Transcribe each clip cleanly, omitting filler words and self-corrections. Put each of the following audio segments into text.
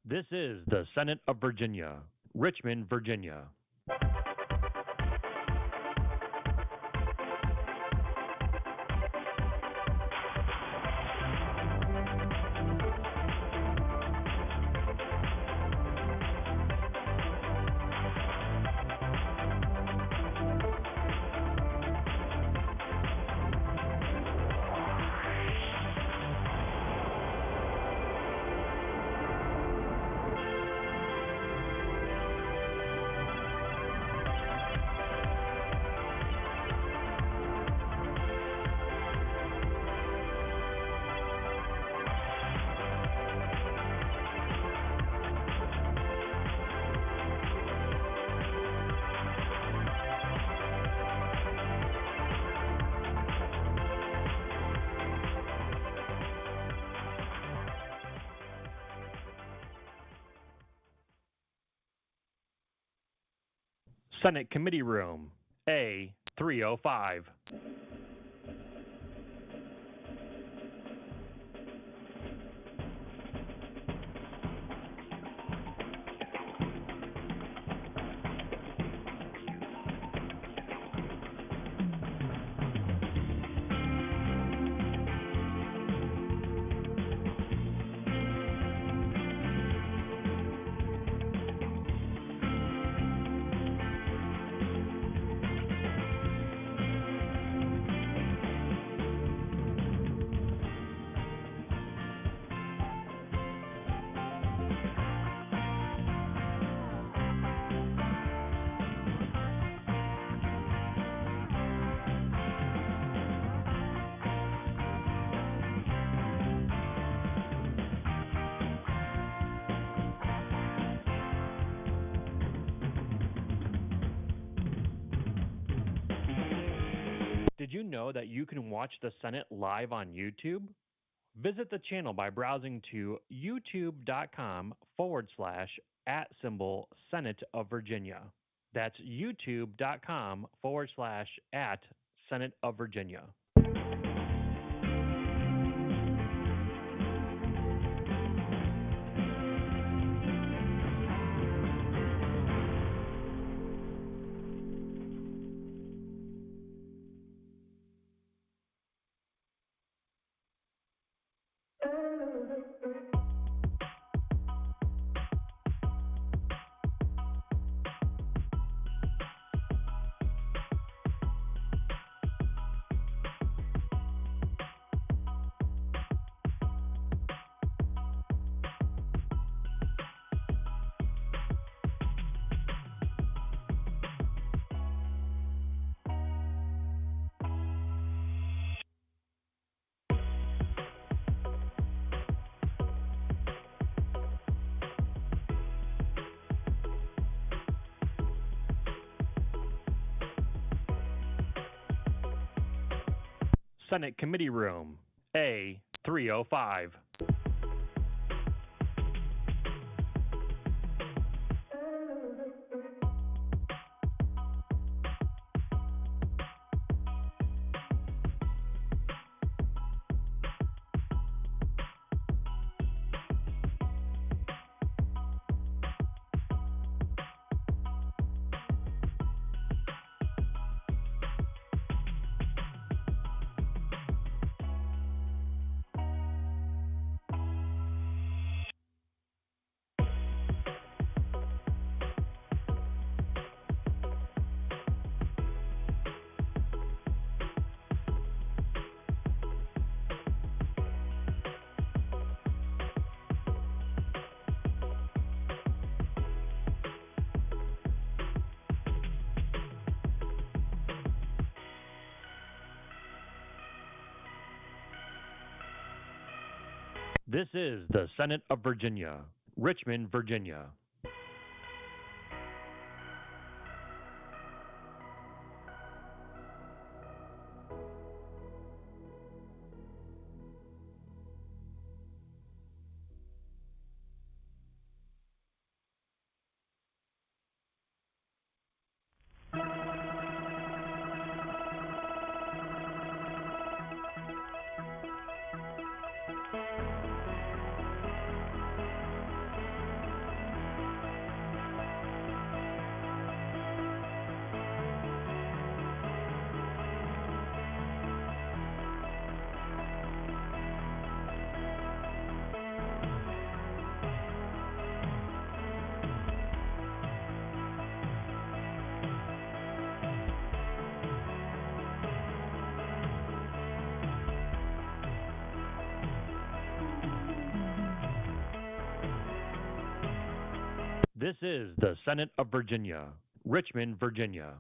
This is the Senate of Virginia, Richmond, Virginia. Senate Committee Room, A305. Did you know that you can watch the Senate live on YouTube? Visit the channel by browsing to youtube.com/@Senate of Virginia. That's youtube.com/@Senate of Virginia. Senate Committee Room, A305. This is the Senate of Virginia, Richmond, Virginia. This is the Senate of Virginia, Richmond, Virginia.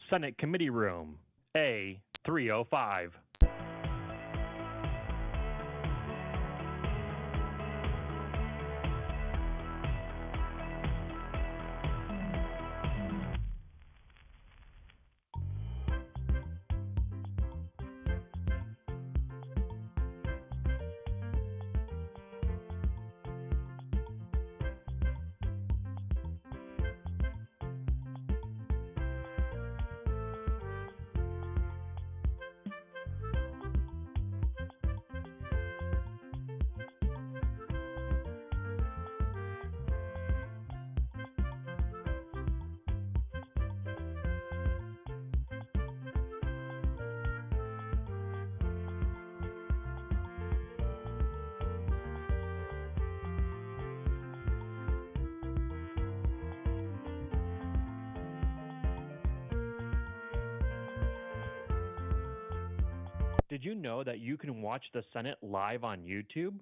Senate Committee Room, A305. Did you know that you can watch the Senate live on YouTube?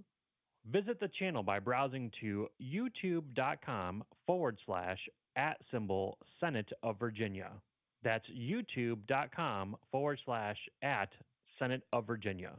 Visit the channel by browsing to youtube.com/@Senate of Virginia. That's youtube.com/@Senate of Virginia.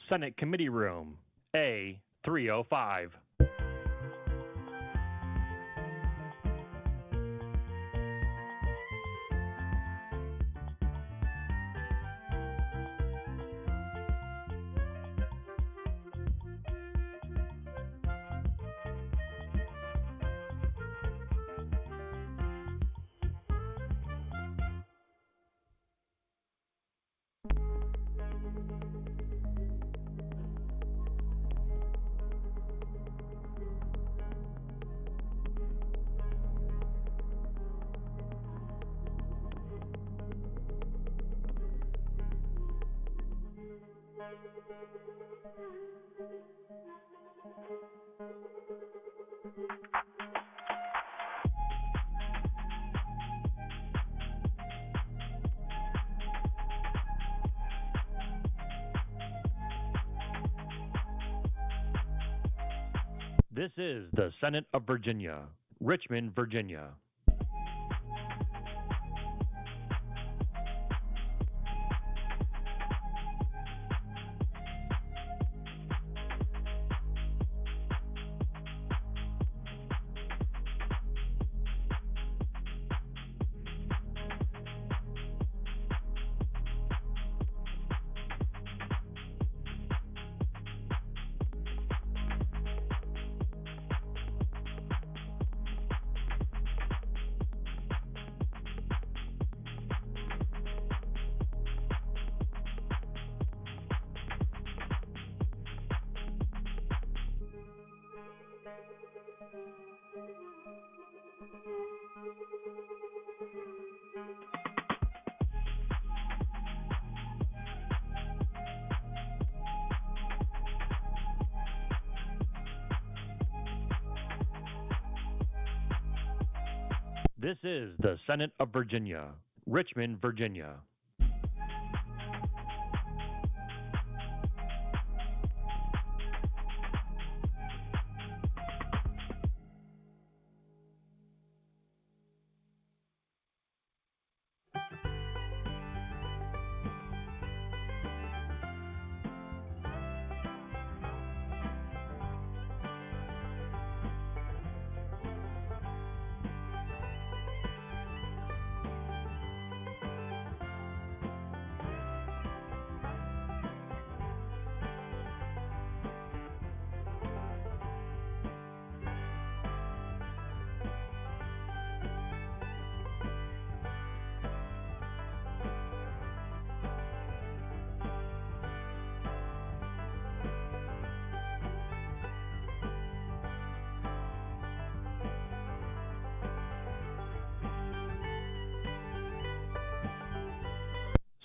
Senate Committee Room, A305. This is the Senate of Virginia, Richmond, Virginia. This is the Senate of Virginia, Richmond, Virginia.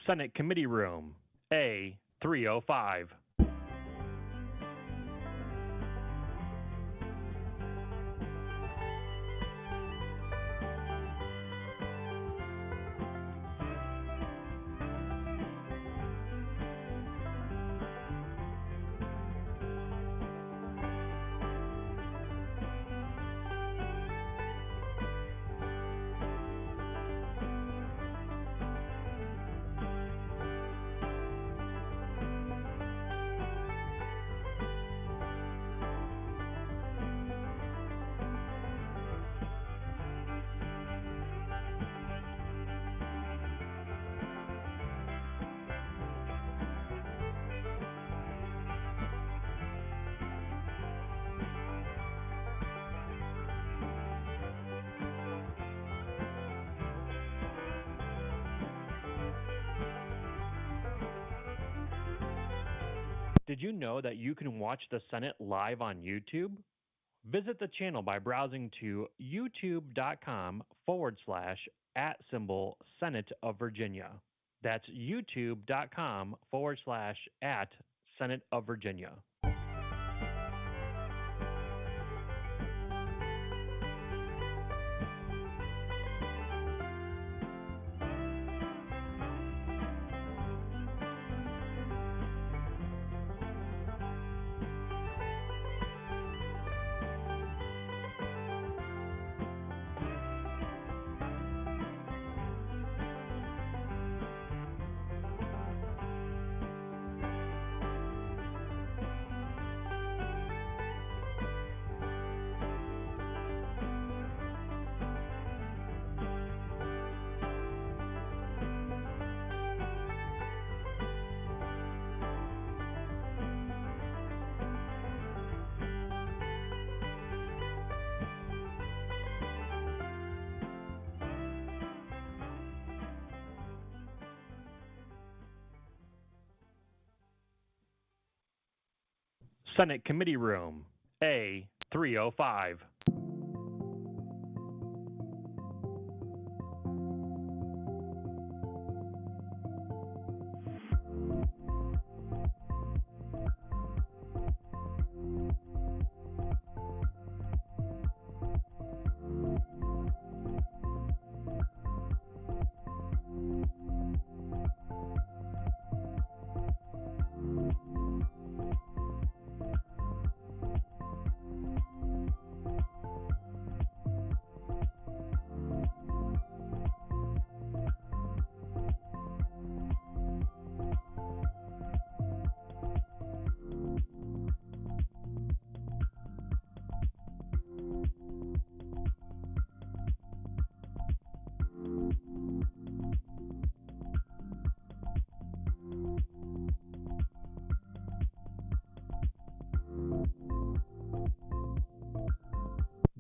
Senate Committee Room, A305. Did you know that you can watch the Senate live on YouTube? Visit the channel by browsing to youtube.com/@Senate of Virginia. That's youtube.com/@Senate of Virginia. Senate Committee Room, A305.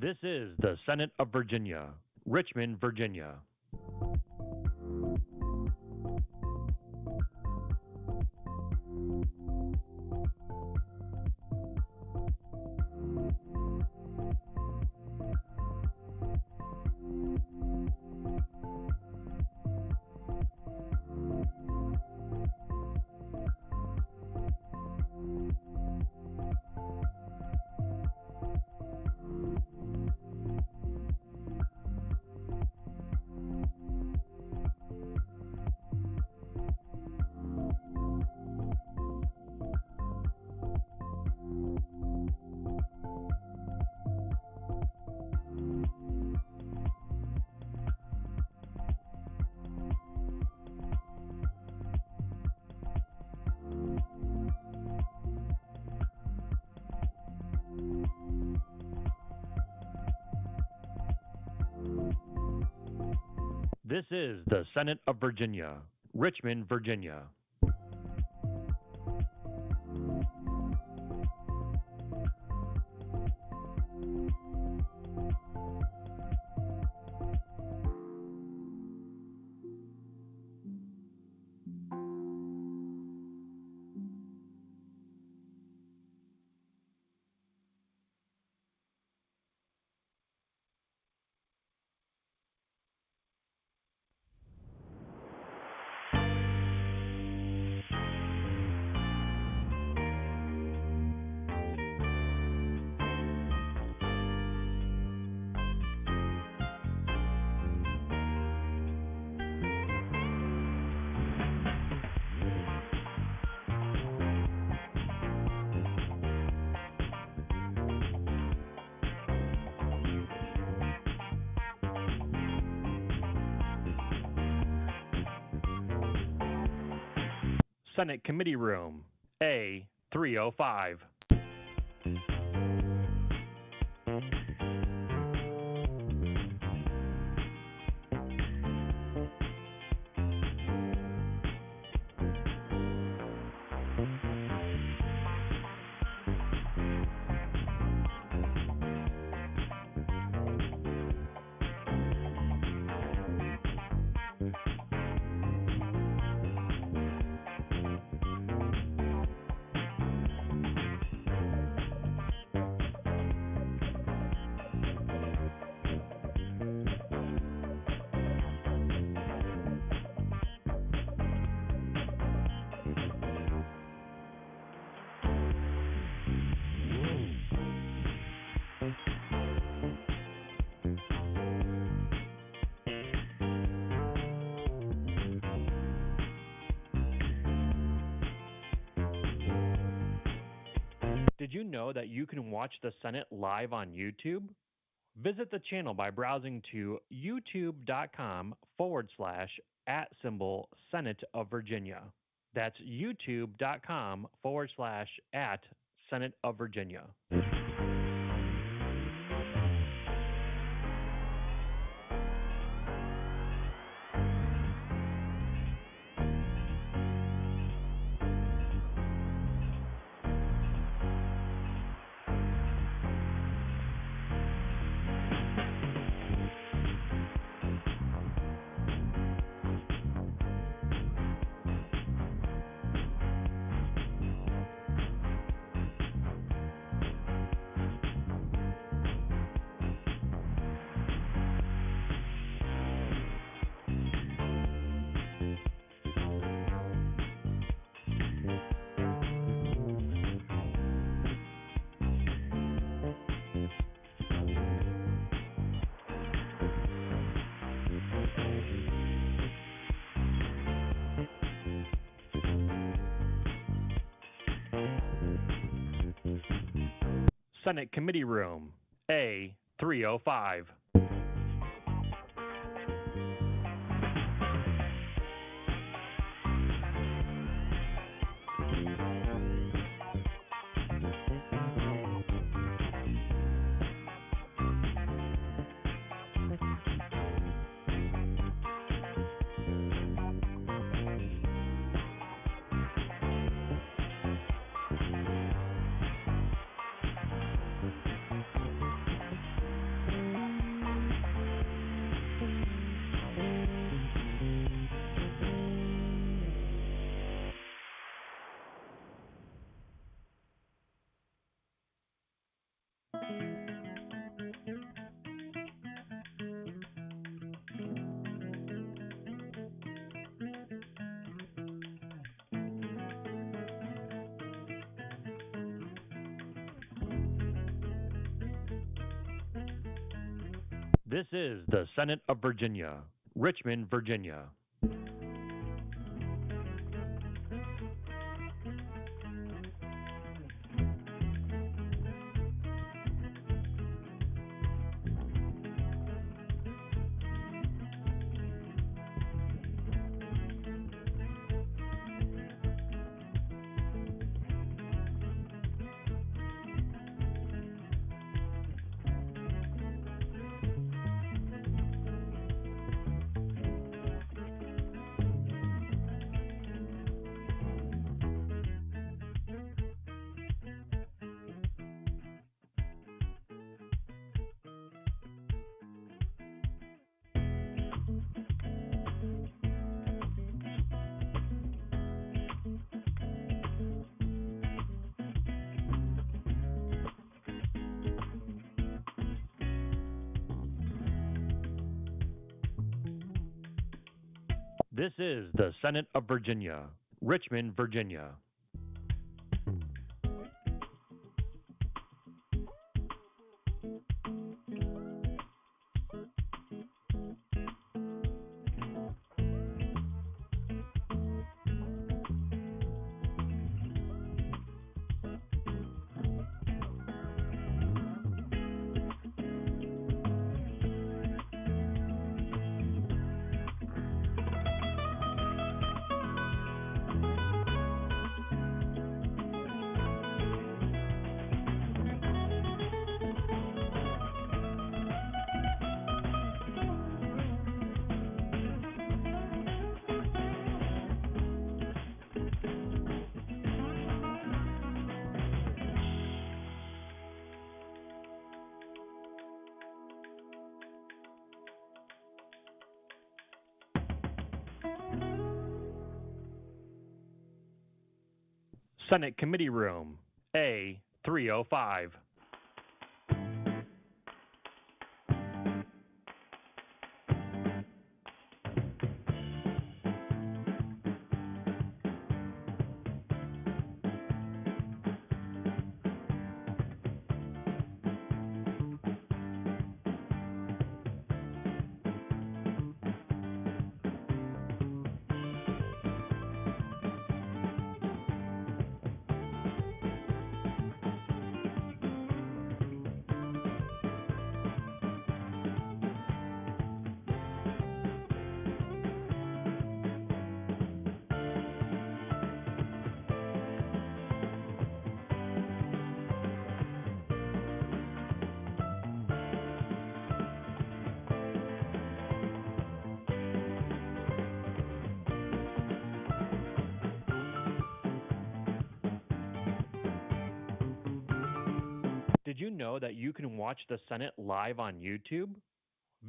This is the Senate of Virginia, Richmond, Virginia. This is the Senate of Virginia, Richmond, Virginia. Senate Committee Room, A305. Did you know that you can watch the Senate live on YouTube? Visit the channel by browsing to youtube.com/@Senate of Virginia. That's youtube.com/@Senate of Virginia. Senate Committee Room, A305. This is the Senate of Virginia, Richmond, Virginia. This is the Senate of Virginia, Richmond, Virginia. Senate Committee Room, A305. Did you know that you can watch the Senate live on YouTube?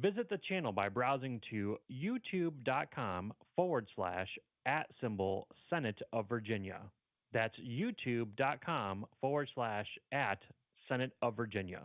Visit the channel by browsing to youtube.com/@Senate of Virginia. That's youtube.com/@Senate of Virginia.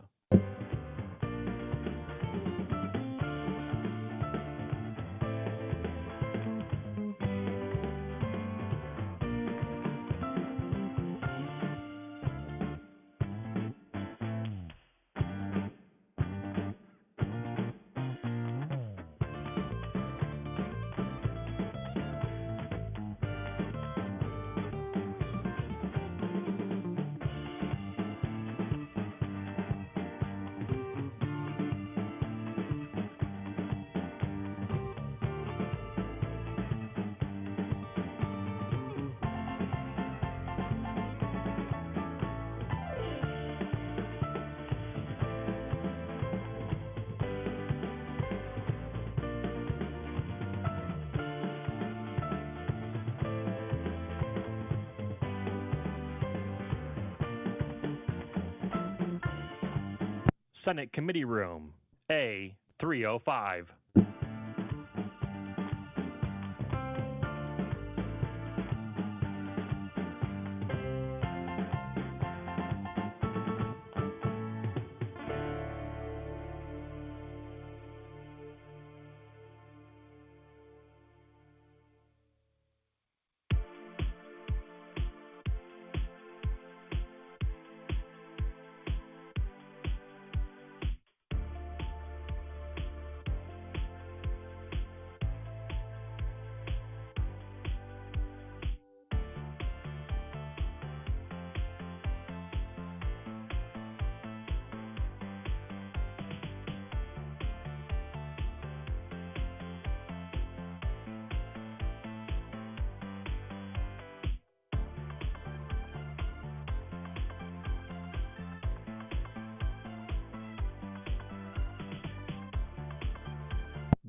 Senate Committee Room, A305.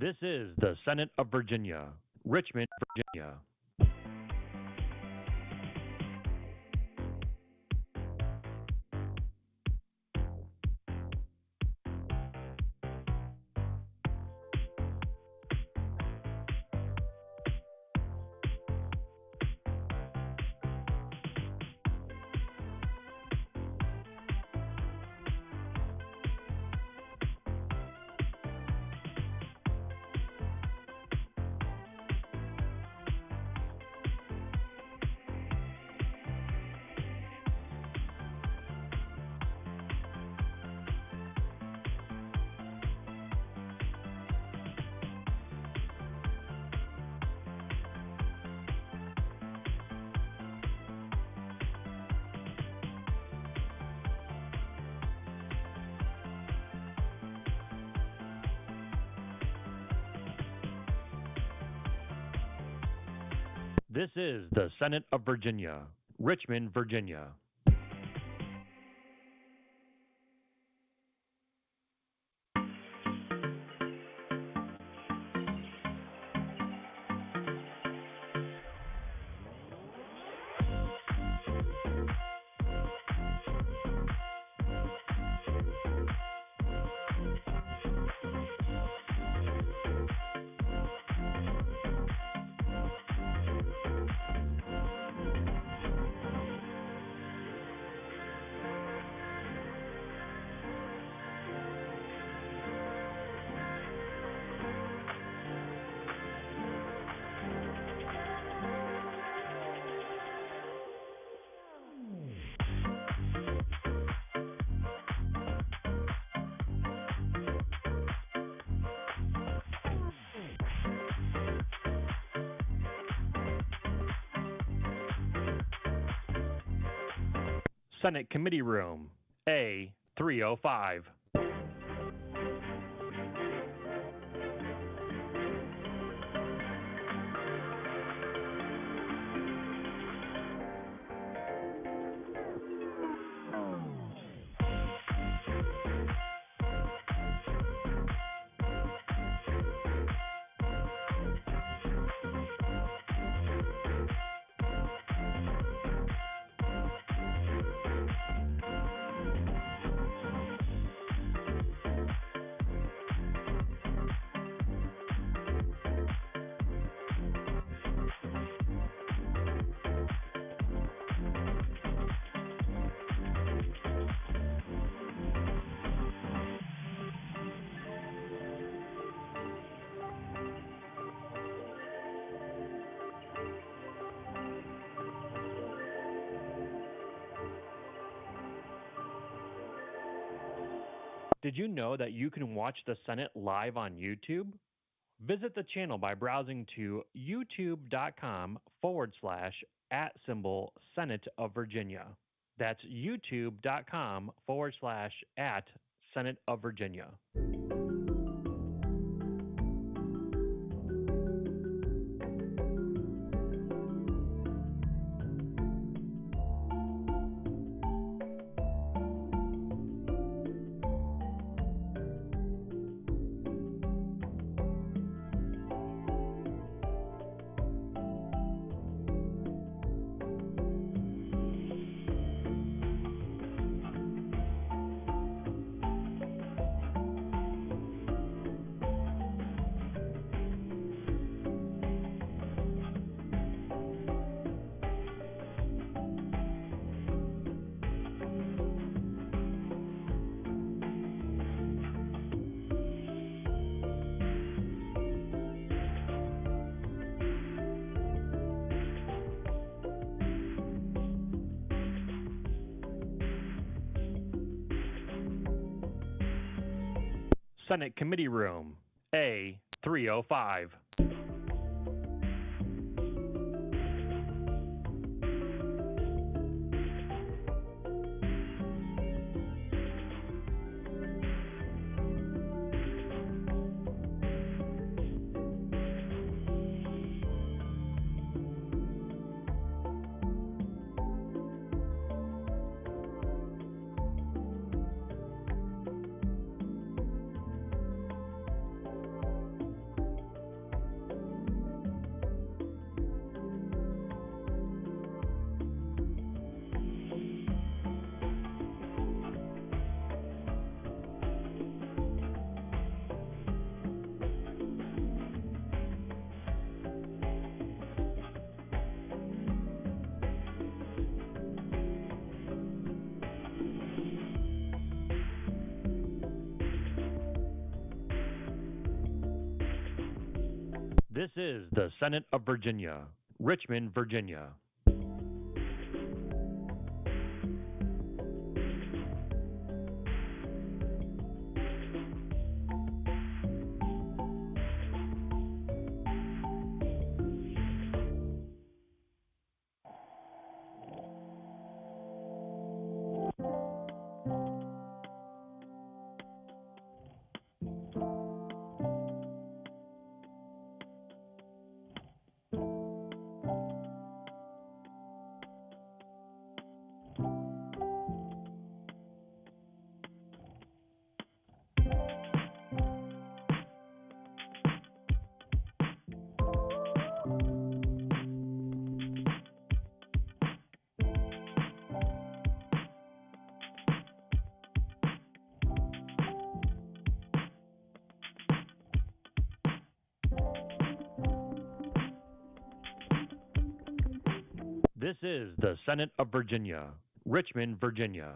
This is the Senate of Virginia, Richmond, Virginia. This is the Senate of Virginia, Richmond, Virginia. Senate Committee Room, A305. Did you know that you can watch the Senate live on YouTube? Visit the channel by browsing to youtube.com/@Senate of Virginia. That's youtube.com/@Senate of Virginia. Senate Committee Room, A305. This is the Senate of Virginia, Richmond, Virginia. This is the Senate of Virginia, Richmond, Virginia.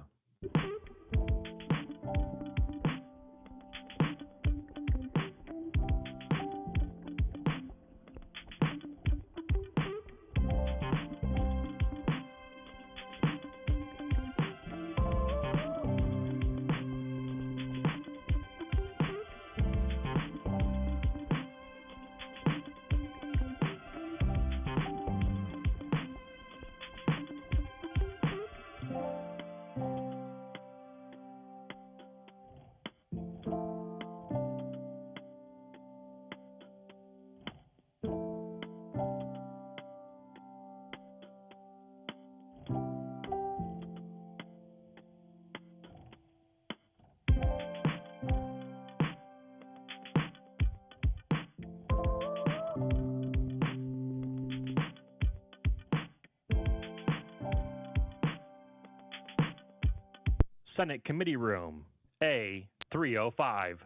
Senate Committee Room, A305.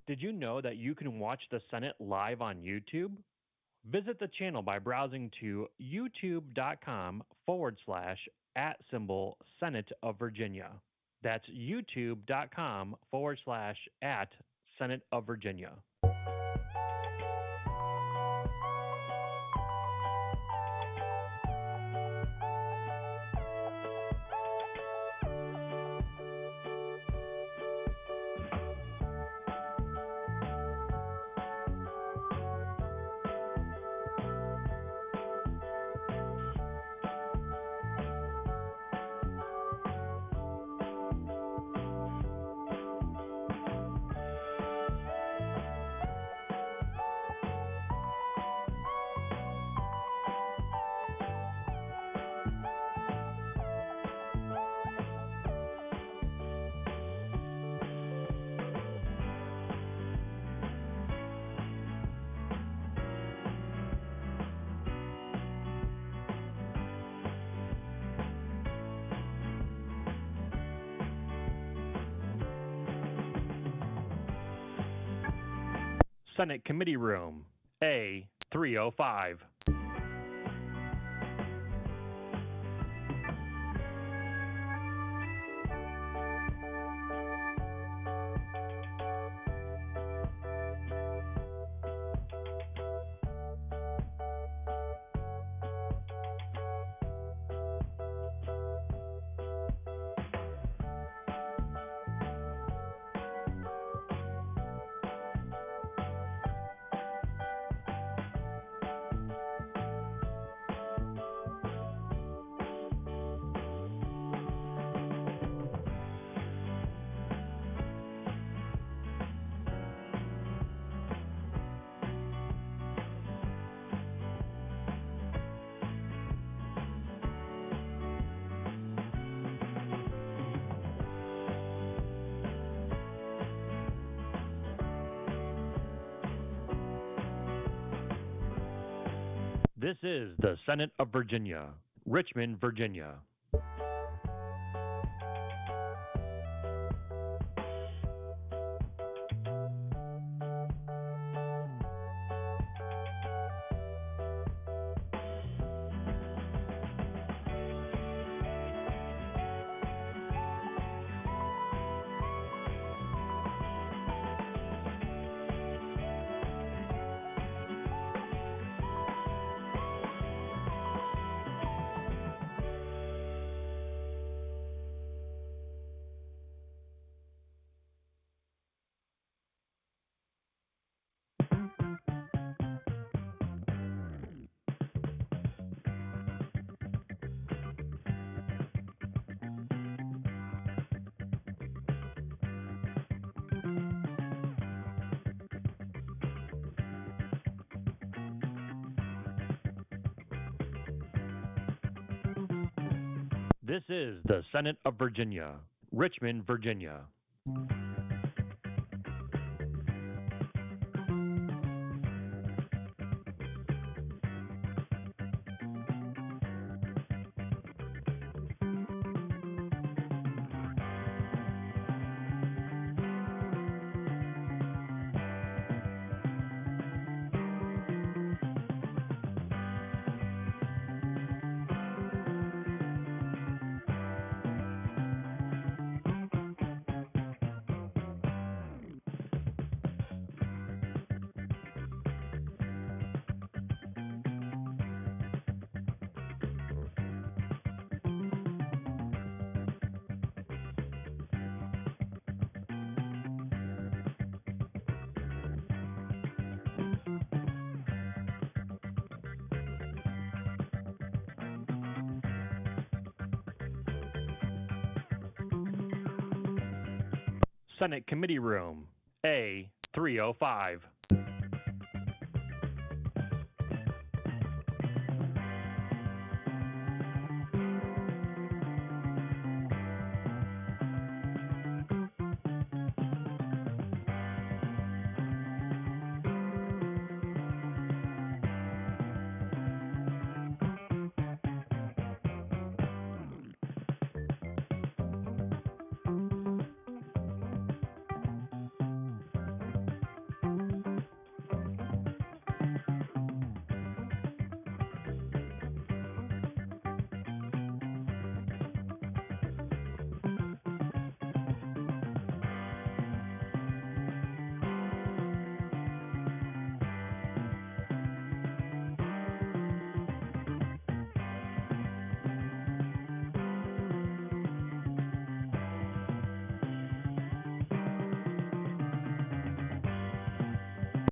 Did you know that you can watch the Senate live on YouTube? Visit the channel by browsing to youtube.com/@Senate of Virginia. That's youtube.com/@Senate of Virginia. Senate Committee Room, A305. This is the Senate of Virginia, Richmond, Virginia. This is the Senate of Virginia, Richmond, Virginia. Senate Committee Room, A305.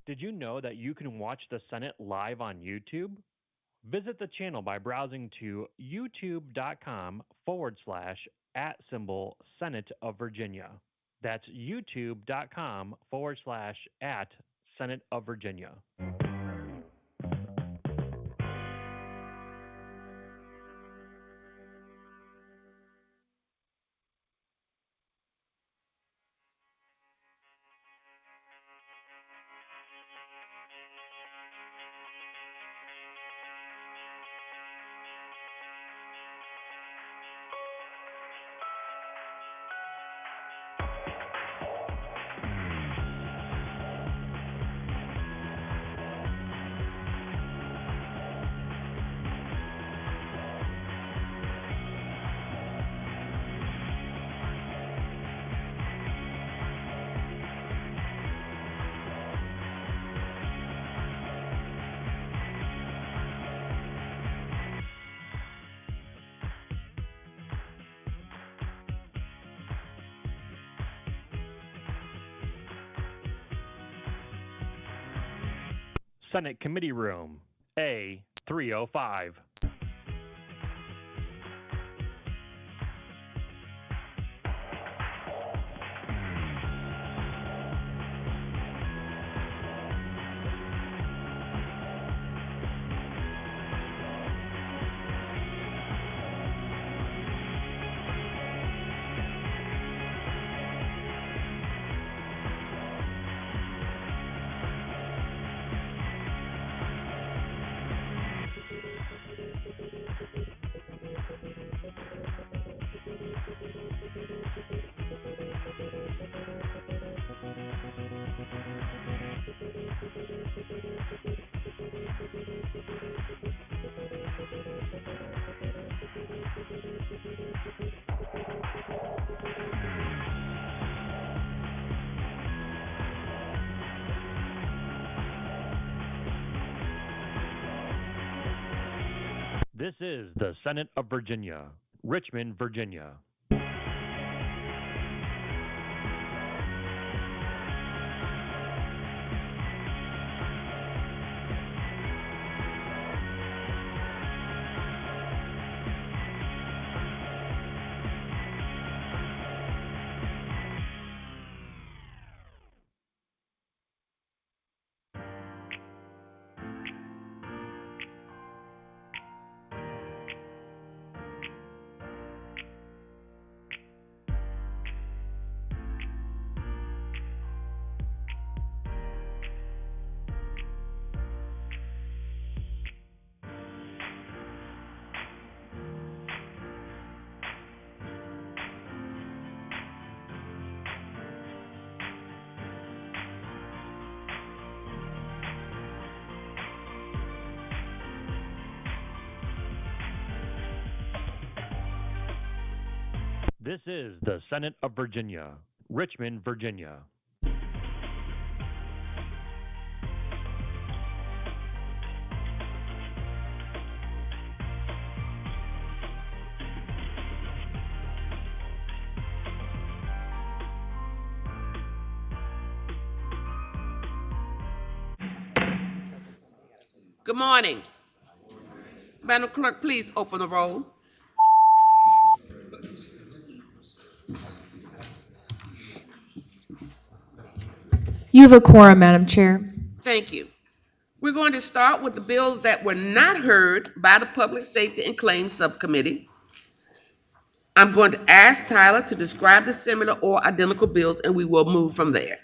Did you know that you can watch the Senate live on YouTube? Visit the channel by browsing to youtube.com/@Senate of Virginia. That's youtube.com/@Senate of Virginia. Senate Committee Room, A305. This is the Senate of Virginia, Richmond, Virginia. This is the Senate of Virginia, Richmond, Virginia. Good morning. Madam Clerk, please open the roll. You have a quorum, Madam Chair. Thank you. We're going to start with the bills that were not heard by the Public Safety and Claims Subcommittee. I'm going to ask Tyler to describe the similar or identical bills, and we will move from there.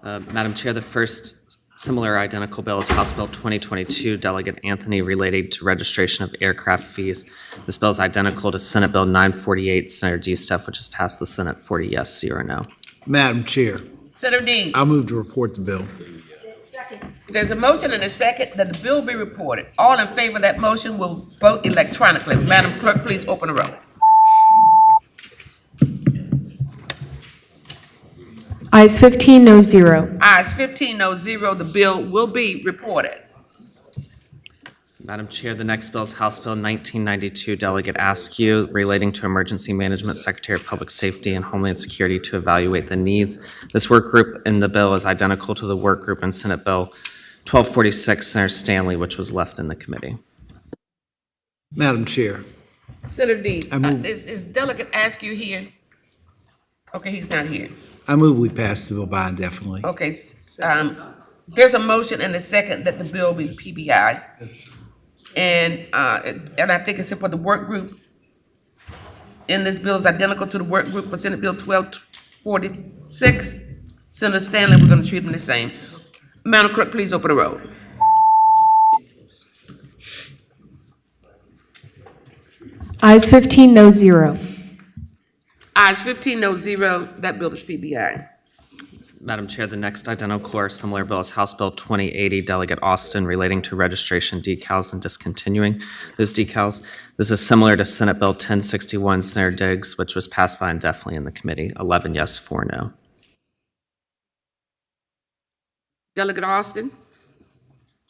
Madam Chair, the first similar identical bill is House Bill 2022, Delegate Anthony, relating to registration of aircraft fees. This bill is identical to Senate Bill 948, Senator D-Stuff, which has passed the Senate 40 yes, 0 no. Madam Chair, Senator Dean, I'll move to report the bill. there's a motion and a second that the bill be reported. All in favor of that motion will vote electronically. Madam Clerk, please open the roll. Ayes 15, no 0. Ayes 15, no 0. The bill will be reported. Madam Chair, the next bill is House Bill 1992, Delegate Askew, relating to Emergency Management, Secretary of Public Safety and Homeland Security to evaluate the needs. This work group in the bill is identical to the work group in Senate Bill 1246, Senator Stanley, which was left in the committee. Madam Chair, Senator Dean, I move- is Delegate Askew here? Okay, he's not here. I move we pass the bill by indefinitely. Okay, there's a motion and a second that the bill be PBI. And I think it's for the work group. And this bill is identical to the work group for Senate Bill 1246. Senator Stanley, we're gonna treat them the same. Madam Clerk, please open the roll. Ayes 15, no 0. Ayes 15, no 0. That bill is PBI. Madam Chair, the next identical or similar bill is House Bill 2080, Delegate Austin, relating to registration decals and discontinuing those decals. This is similar to Senate Bill 1061, Senator Diggs, which was passed by indefinitely in the committee, 11 yes, 4 no. Delegate Austin,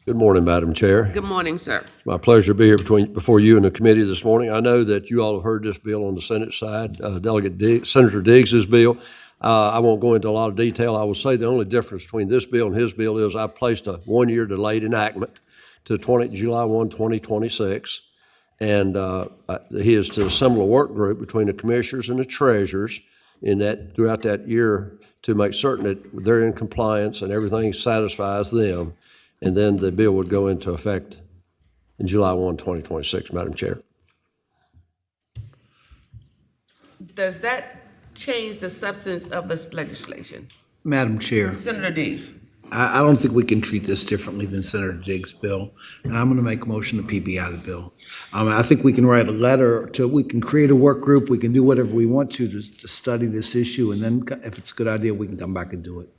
Good morning, Madam Chair. good morning, sir. My pleasure to be here before you and the committee this morning. I know that you all have heard this bill on the Senate side, Senator Diggs's bill. I won't go into a lot of detail. I will say the only difference between this bill and his bill is I placed a one-year delayed enactment to July 1, 2026. And he is to a similar work group between the commissioners and the treasurers in that throughout that year to make certain that they're in compliance and everything satisfies them. And then the bill would go into effect in July 1, 2026, Madam Chair. Does that change the substance of this legislation? Madam Chair, Senator Dees. I don't think we can treat this differently than Senator Diggs' bill, and I'm going to make a motion to PBI the bill. I think we can write a letter we can create a work group, we can do whatever we want to study this issue, and then if it's a good idea, we can come back and do it.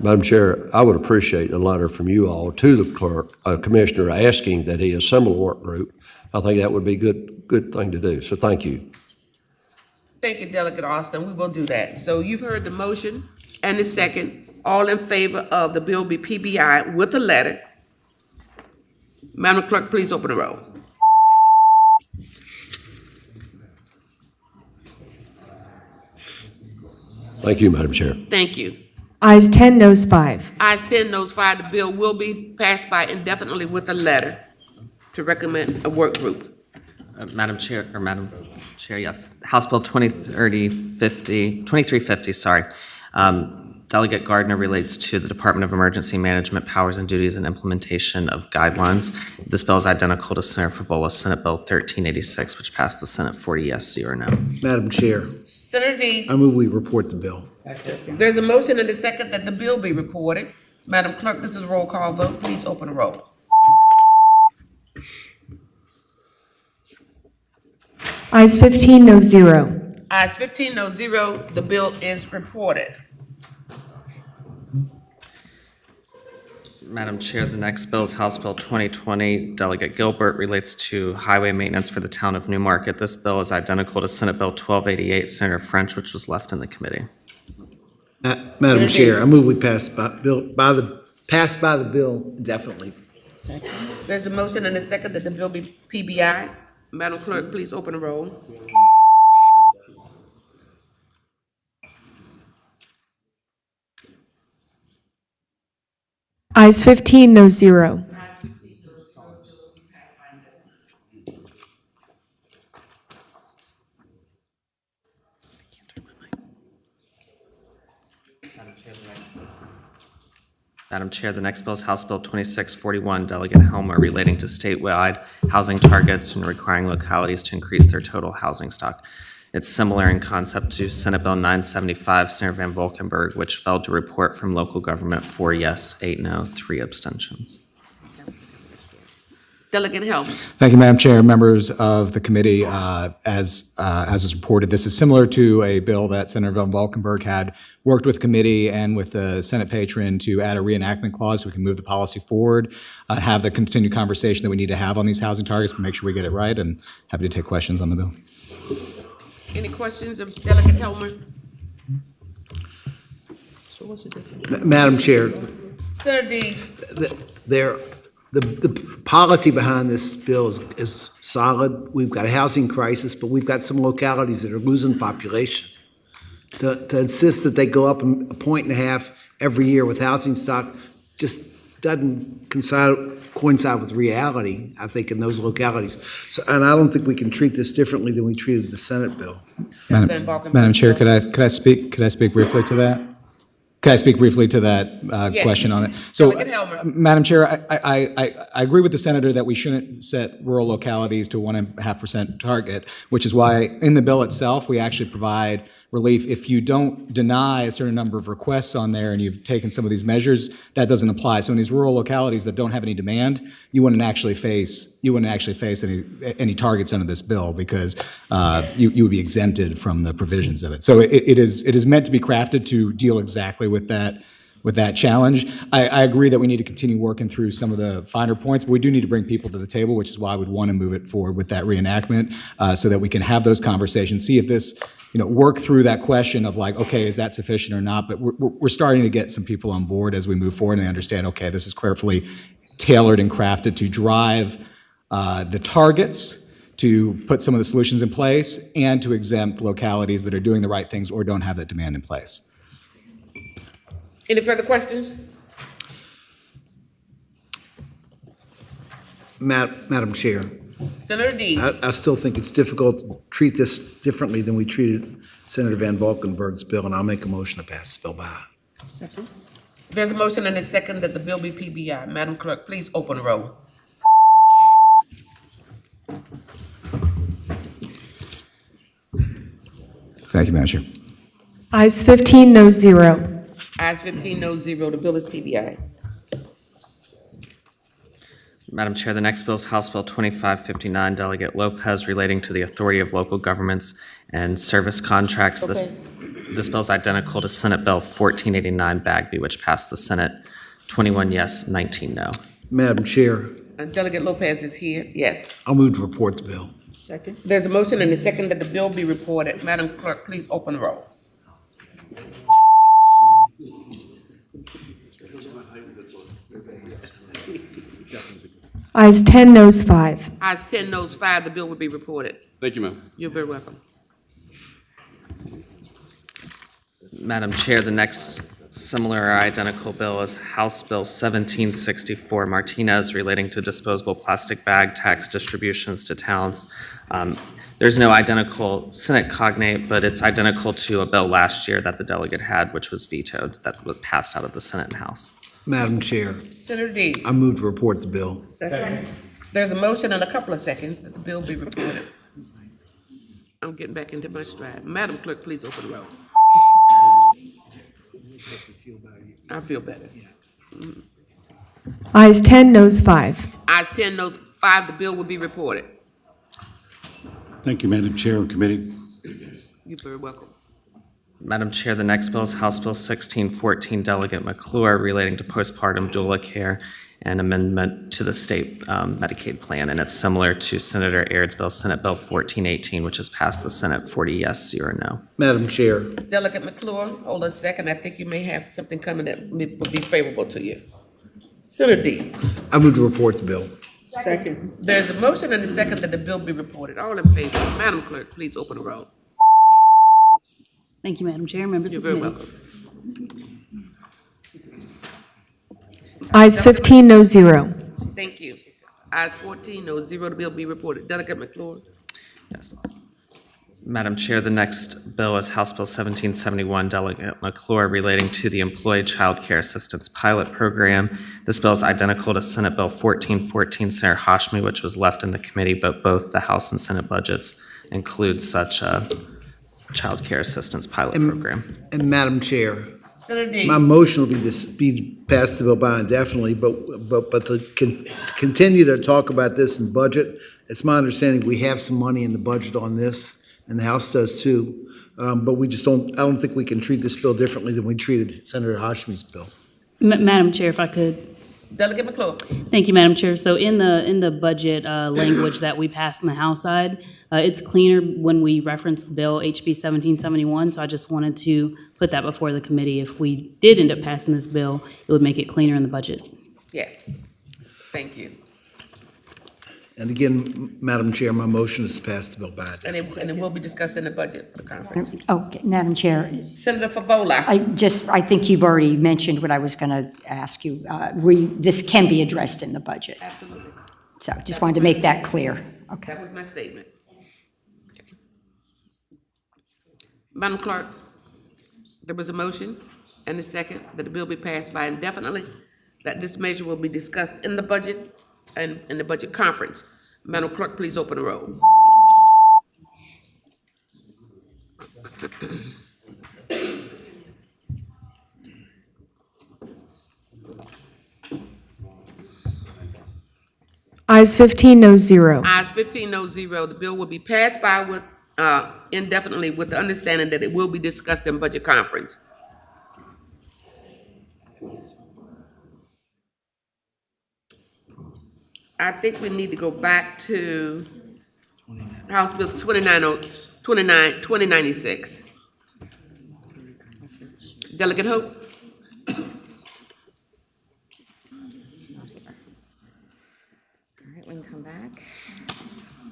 Madam Chair, I would appreciate a letter from you all to the clerk, commissioner, asking that he assemble a work group. I think that would be a good thing to do. So thank you. Thank you, Delegate Austin. We will do that. So you've heard the motion and the second. All in favor of the bill be PBI with the letter. Madam Clerk, please open the roll. Thank you, Madam Chair. Thank you. Ayes 10, noes 5. Ayes 10, noes 5, the bill will be passed by indefinitely with a letter to recommend a work group. Madam Chair, yes. House Bill 2350, sorry. Delegate Gardner relates to the Department of Emergency Management powers and duties and implementation of guidelines. This bill is identical to Senator Favola's Senate Bill 1386, which passed the Senate 40 yes, 0 no. Madam Chair, Senator Deeds, I move we report the bill. there's a motion and a second that the bill be reported. Madam Clerk, this is a roll call vote. Please open the roll. Ayes 15, noes 0. Ayes 15, no 0, the bill is reported. Madam Chair, the next bill is House Bill 2020. Delegate Gilbert relates to highway maintenance for the town of Newmarket. This bill is identical to Senate Bill 1288, Senator French, which was left in the committee. Madam Chair, I move we pass by the bill indefinitely. There's a motion and a second that the bill be PBI. Madam Clerk, please open the roll. Ayes 15, noes 0. Madam Chair, the next bill is House Bill 2641, Delegate Helmer, relating to statewide housing targets and requiring localities to increase their total housing stock. It's similar in concept to Senate Bill 975, Senator Van Valkenburg, which failed to report from local government 4 yes, 8 no, 3 abstentions. Delegate Helm. Thank you, Madam Chair, members of the committee. As is reported, this is similar to a bill that Senator Van Valkenburg had worked with committee and with the Senate patron to add a reenactment clause so we can move the policy forward, have the continued conversation that we need to have on these housing targets, but make sure we get it right, and happy to take questions on the bill. Any questions of Delegate Helmer? Madam Chair, Senator Deeds. the policy behind this bill is solid. We've got a housing crisis, but we've got some localities that are losing population. To insist that they go up 1.5 every year with housing stock just doesn't coincide with reality, I think, in those localities. So, and I don't think we can treat this differently than we treated the Senate bill. Madam Chair, could I speak briefly to that? Could I speak briefly to that question on it? So, Delegate Helmer. Madam Chair, I agree with the senator that we shouldn't set rural localities to 1.5% target, which is why in the bill itself, we actually provide relief. If you don't deny a certain number of requests on there and you've taken some of these measures, that doesn't apply. So in these rural localities that don't have any demand, you wouldn't actually face any targets under this bill because you would be exempted from the provisions of it. So it is meant to be crafted to deal exactly with that challenge. I agree that we need to continue working through some of the finer points, but we do need to bring people to the table, which is why I would want to move it forward with that reenactment so that we can have those conversations, see if this, work through that question of like, okay, is that sufficient or not? But we're starting to get some people on board as we move forward and they understand, okay, this is carefully tailored and crafted to drive the targets, to put some of the solutions in place, and to exempt localities that are doing the right things or don't have that demand in place. Any further questions? Madam Chair, Senator Deeds. I still think it's difficult to treat this differently than we treated Senator Van Valkenburg's bill, and I'll make a motion to pass the bill by. There's a motion and a second that the bill be PBI. Madam Clerk, please open the roll. Thank you, Madam Chair. Ayes 15, no 0. Ayes 15, no 0, the bill is PBI. Madam Chair, the next bill is House Bill 2559, Delegate Lopez, relating to the authority of local governments and service contracts. This bill is identical to Senate Bill 1489 Bagby, which passed the Senate 21 yes, 19 no. Madam Chair, Delegate Lopez is here. Yes. I'll move to report the bill. Second. There's a motion and a second that the bill be reported. Madam Clerk, please open the roll. Ayes 10, noes 5. Ayes 10, noes 5, the bill will be reported. Thank you, ma'am. You're very welcome. Madam Chair, the next similar or identical bill is House Bill 1764 Martinez relating to disposable plastic bag tax distributions to towns. There's no identical Senate cognate, but it's identical to a bill last year that the delegate had, which was vetoed, that was passed out of the Senate and House. Madam Chair, Senator Deeds. I move to report the bill. Second. There's a motion and a couple of seconds that the bill be reported. I'm getting back into my stride. Madam Clerk, please open the roll. I feel better. Ayes 10, noes 5. Ayes 10, noes 5, the bill will be reported. Thank you, Madam Chair and Committee. You're very welcome. Madam Chair, the next bill is House Bill 1614 Delegate McClure relating to postpartum doula care and amendment to the state Medicaid plan. And it's similar to Senator Aird's bill, Senate Bill 1418, which has passed the Senate 40 yes, 0 no. Madam Chair, Delegate McClure, hold on a second. I think you may have something coming that would be favorable to you. Senator Deeds. I move to report the bill. Second. There's a motion and a second that the bill be reported. All in favor? Madam Clerk, please open the roll. Thank you, Madam Chair, members You're of the very committee. welcome. Ayes 15, noes 0. Thank you. Ayes 14, no 0, the bill be reported. Delegate McClure. Yes. Madam Chair, the next bill is House Bill 1771 Delegate McClure relating to the Employee Child Care Assistance Pilot Program. This bill is identical to Senate Bill 1414 Senator Hashmi, which was left in the committee, but both the House and Senate budgets include such a child care assistance pilot program. And Madam Chair, Senator Deeds. my motion will be passed the bill by indefinitely, but to continue to talk about this in budget, it's my understanding we have some money in the budget on this, and the House does too. But we just I don't think we can treat this bill differently than we treated Senator Hashmi's bill. Madam Chair, if I could. Delegate McClure. Thank you, Madam Chair. So in the budget language that we passed on the House side, it's cleaner when we reference the bill HB 1771. So I just wanted to put that before the committee. If we did end up passing this bill, it would make it cleaner in the budget. Yes. Thank you. And again, Madam Chair, my motion is to pass the bill by And indefinitely. it will be discussed in the budget conference. Okay, Madam Chair, Senator Favola. I think you've already mentioned what I was going to ask you. This can be addressed in the budget. Absolutely. So just wanted to make that clear. Okay. That was my statement. Madam Clerk, there was a motion and a second that the bill be passed by indefinitely, that this measure will be discussed in the budget and in the budget conference. Madam Clerk, please open the roll. Ayes 15, noes 0. Ayes 15, no 0. The bill will be passed by with indefinitely with the understanding that it will be discussed in budget conference. I think we need to go back to House Bill 2096. Delegate Hope? We can come back.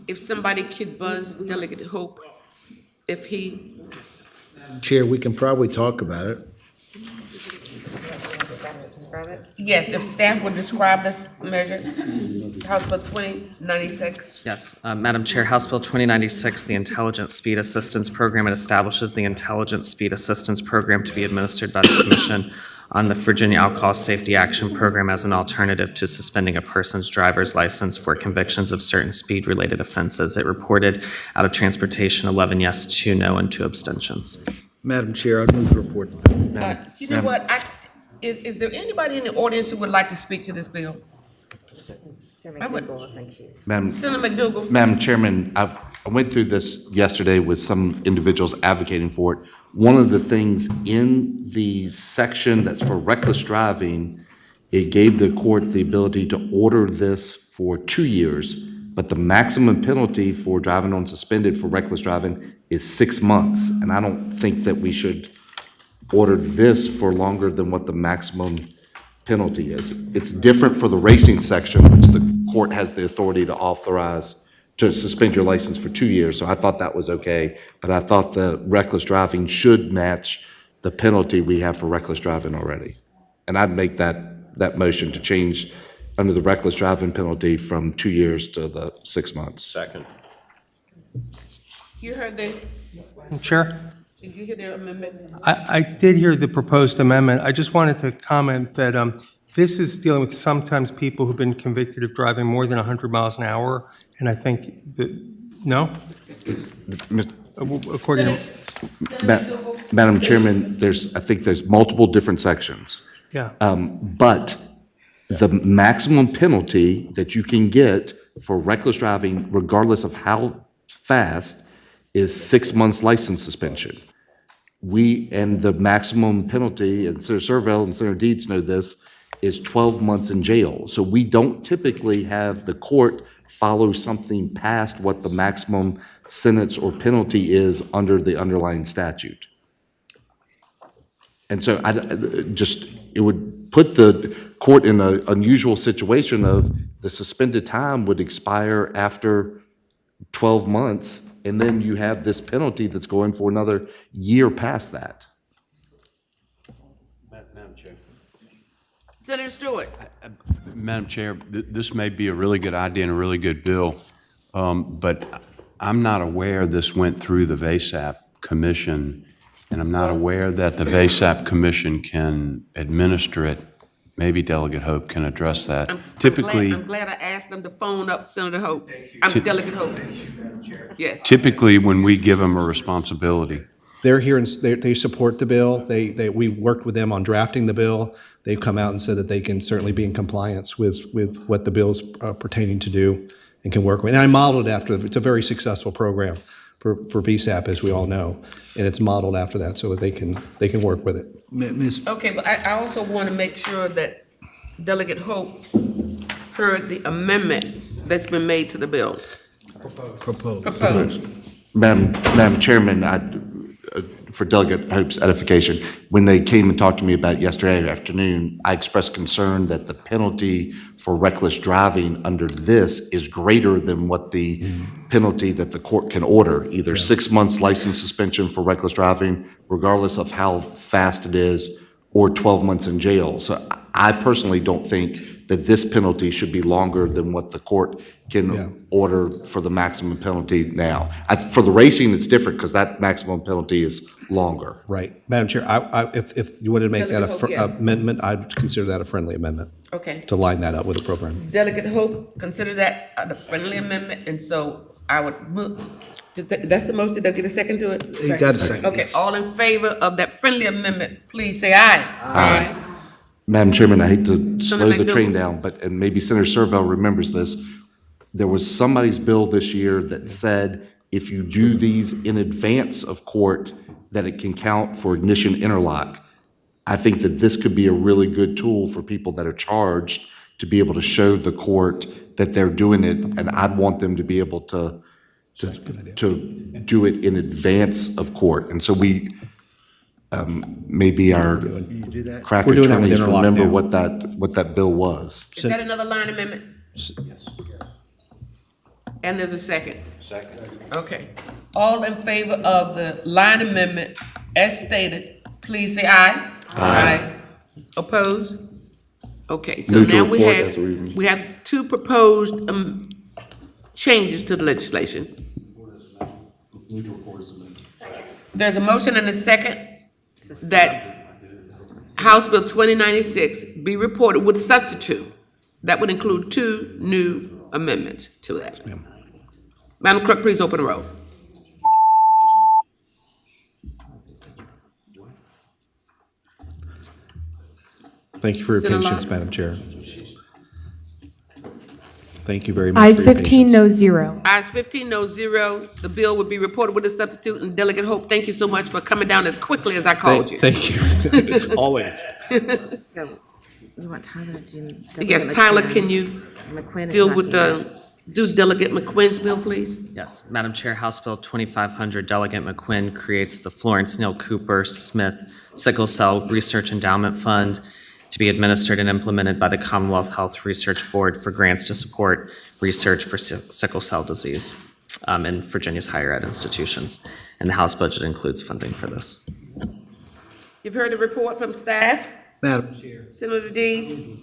If somebody could buzz Delegate Hope, if he, Chair, we can probably talk about it. yes, if staff would describe this measure, House Bill 2096. Yes, Madam Chair, House Bill 2096, the Intelligent Speed Assistance Program, it establishes the Intelligent Speed Assistance Program to be administered by the Commission on the Virginia Alcohol Safety Action Program as an alternative to suspending a person's driver's license for convictions of certain speed-related offenses. It reported out of transportation 11 yes, 2 no, and 2 abstentions. Madam Chair, I move to report the bill. You know what, is there anybody in the audience who would like to speak to this bill? Senator I would- McDougal, thank you. Senator McDougal? Madam Chairman, I went through this yesterday with some individuals advocating for it. One of the things in the section that's for reckless driving, it gave the court the ability to order this for 2 years, but the maximum penalty for driving on suspended for reckless driving is 6 months. And I don't think that we should order this for longer than what the maximum penalty is. It's different for the racing section, which the court has the authority to authorize, to suspend your license for 2 years. So I thought that was okay, but I thought the reckless driving should match the penalty we have for reckless driving already. And I'd make that motion to change under the reckless driving penalty from 2 years to the 6 months. Second. You heard the, Chair, did you hear the amendment? I did hear the proposed amendment. I just wanted to comment that this is dealing with sometimes people who've been convicted of driving more than 100 miles an hour, and I think that, no? According to, Madam Chairman, I think there's multiple different sections. yeah. But the maximum penalty that you can get for reckless driving, regardless of how fast, is 6 months license suspension. And the maximum penalty, and Senator Servell and Senator Deeds know this, is 12 months in jail. So we don't typically have the court follow something past what the maximum sentence or penalty is under the underlying statute. And so it would put the court in an unusual situation of the suspended time would expire after 12 months, and then you have this penalty that's going for another year past that. Madam Chair. Senator Stewart. Madam Chair, this may be a really good idea and a really good bill, but I'm not aware this went through the VASAP Commission, and I'm not aware that the VASAP Commission can administer it. Maybe Delegate Hope can address that. I'm glad I asked them to phone up Senator Hope. I'm Delegate Hope. Yes. Typically, when we give them a responsibility. They're here and they support the bill. We worked with them on drafting the bill. They've come out and said that they can certainly be in compliance with what the bill's pertaining to do and can work with. And I modeled it after, it's a very successful program for VSAP, as we all know, and it's modeled after that so that they can work with it. Okay, but I also want to make sure that Delegate Hope heard the amendment that's been made to the bill. Proposed. Madam Chairman, for Delegate Hope's edification, when they came and talked to me about it yesterday afternoon, I expressed concern that the penalty for reckless driving under this is greater than what the penalty that the court can order, either 6 months license suspension for reckless driving, regardless of how fast it is, or 12 months in jail. So I personally don't think that this penalty should be longer than what the court can order for the maximum penalty now. For the racing, it's different because that maximum penalty is longer. Right. Madam Chair, if you wanted to make that amendment, I'd consider that a friendly amendment. Okay. To line that up with the program. Delegate Hope, consider that a friendly amendment, and so I would move. That's the motion. Did I get a second to it? You got a second. Okay, yes. all in favor of that friendly amendment, please say aye. Aye. Madam Chairman, I hate to slow the train down, and maybe Senator Servell remembers this. There was somebody's bill this year that said if you do these in advance of court, that it can count for ignition interlock. I think that this could be a really good tool for people that are charged to be able to show the court that they're doing it, and I'd want them to be able to do it in advance of court. And so maybe our crack attorneys remember what that bill was. Is that another line amendment? Yes. And there's a second? Second. Okay. All in favor of the line amendment as stated, please say aye. Aye. Opposed? Okay, so now we have two proposed changes to the legislation. There's a motion and a second that House Bill 2096 be reported with substitute. That would include two new amendments to that. Madam Clerk, please open the roll. Thank you for your patience, Madam Chair. Thank you very much. Ayes 15, no 0. Ayes 15, no 0. The bill will be reported with a substitute. And Delegate Hope, thank you so much for coming down as quickly as I called you. Thank you. Always. So, you want Tyler to do? Yes, Tyler, can you deal with do Delegate McQuinn's bill, please? Yes, Madam Chair, House Bill 2500, Delegate McQuinn creates the Florence Neal Cooper Smith Sickle Cell Research Endowment Fund. to be administered and implemented by the Commonwealth Health Research Board for grants to support research for sickle cell disease in Virginia's higher ed institutions. And the House budget includes funding for this. You've heard the report from staff. Madam Chair. Senator Deeds.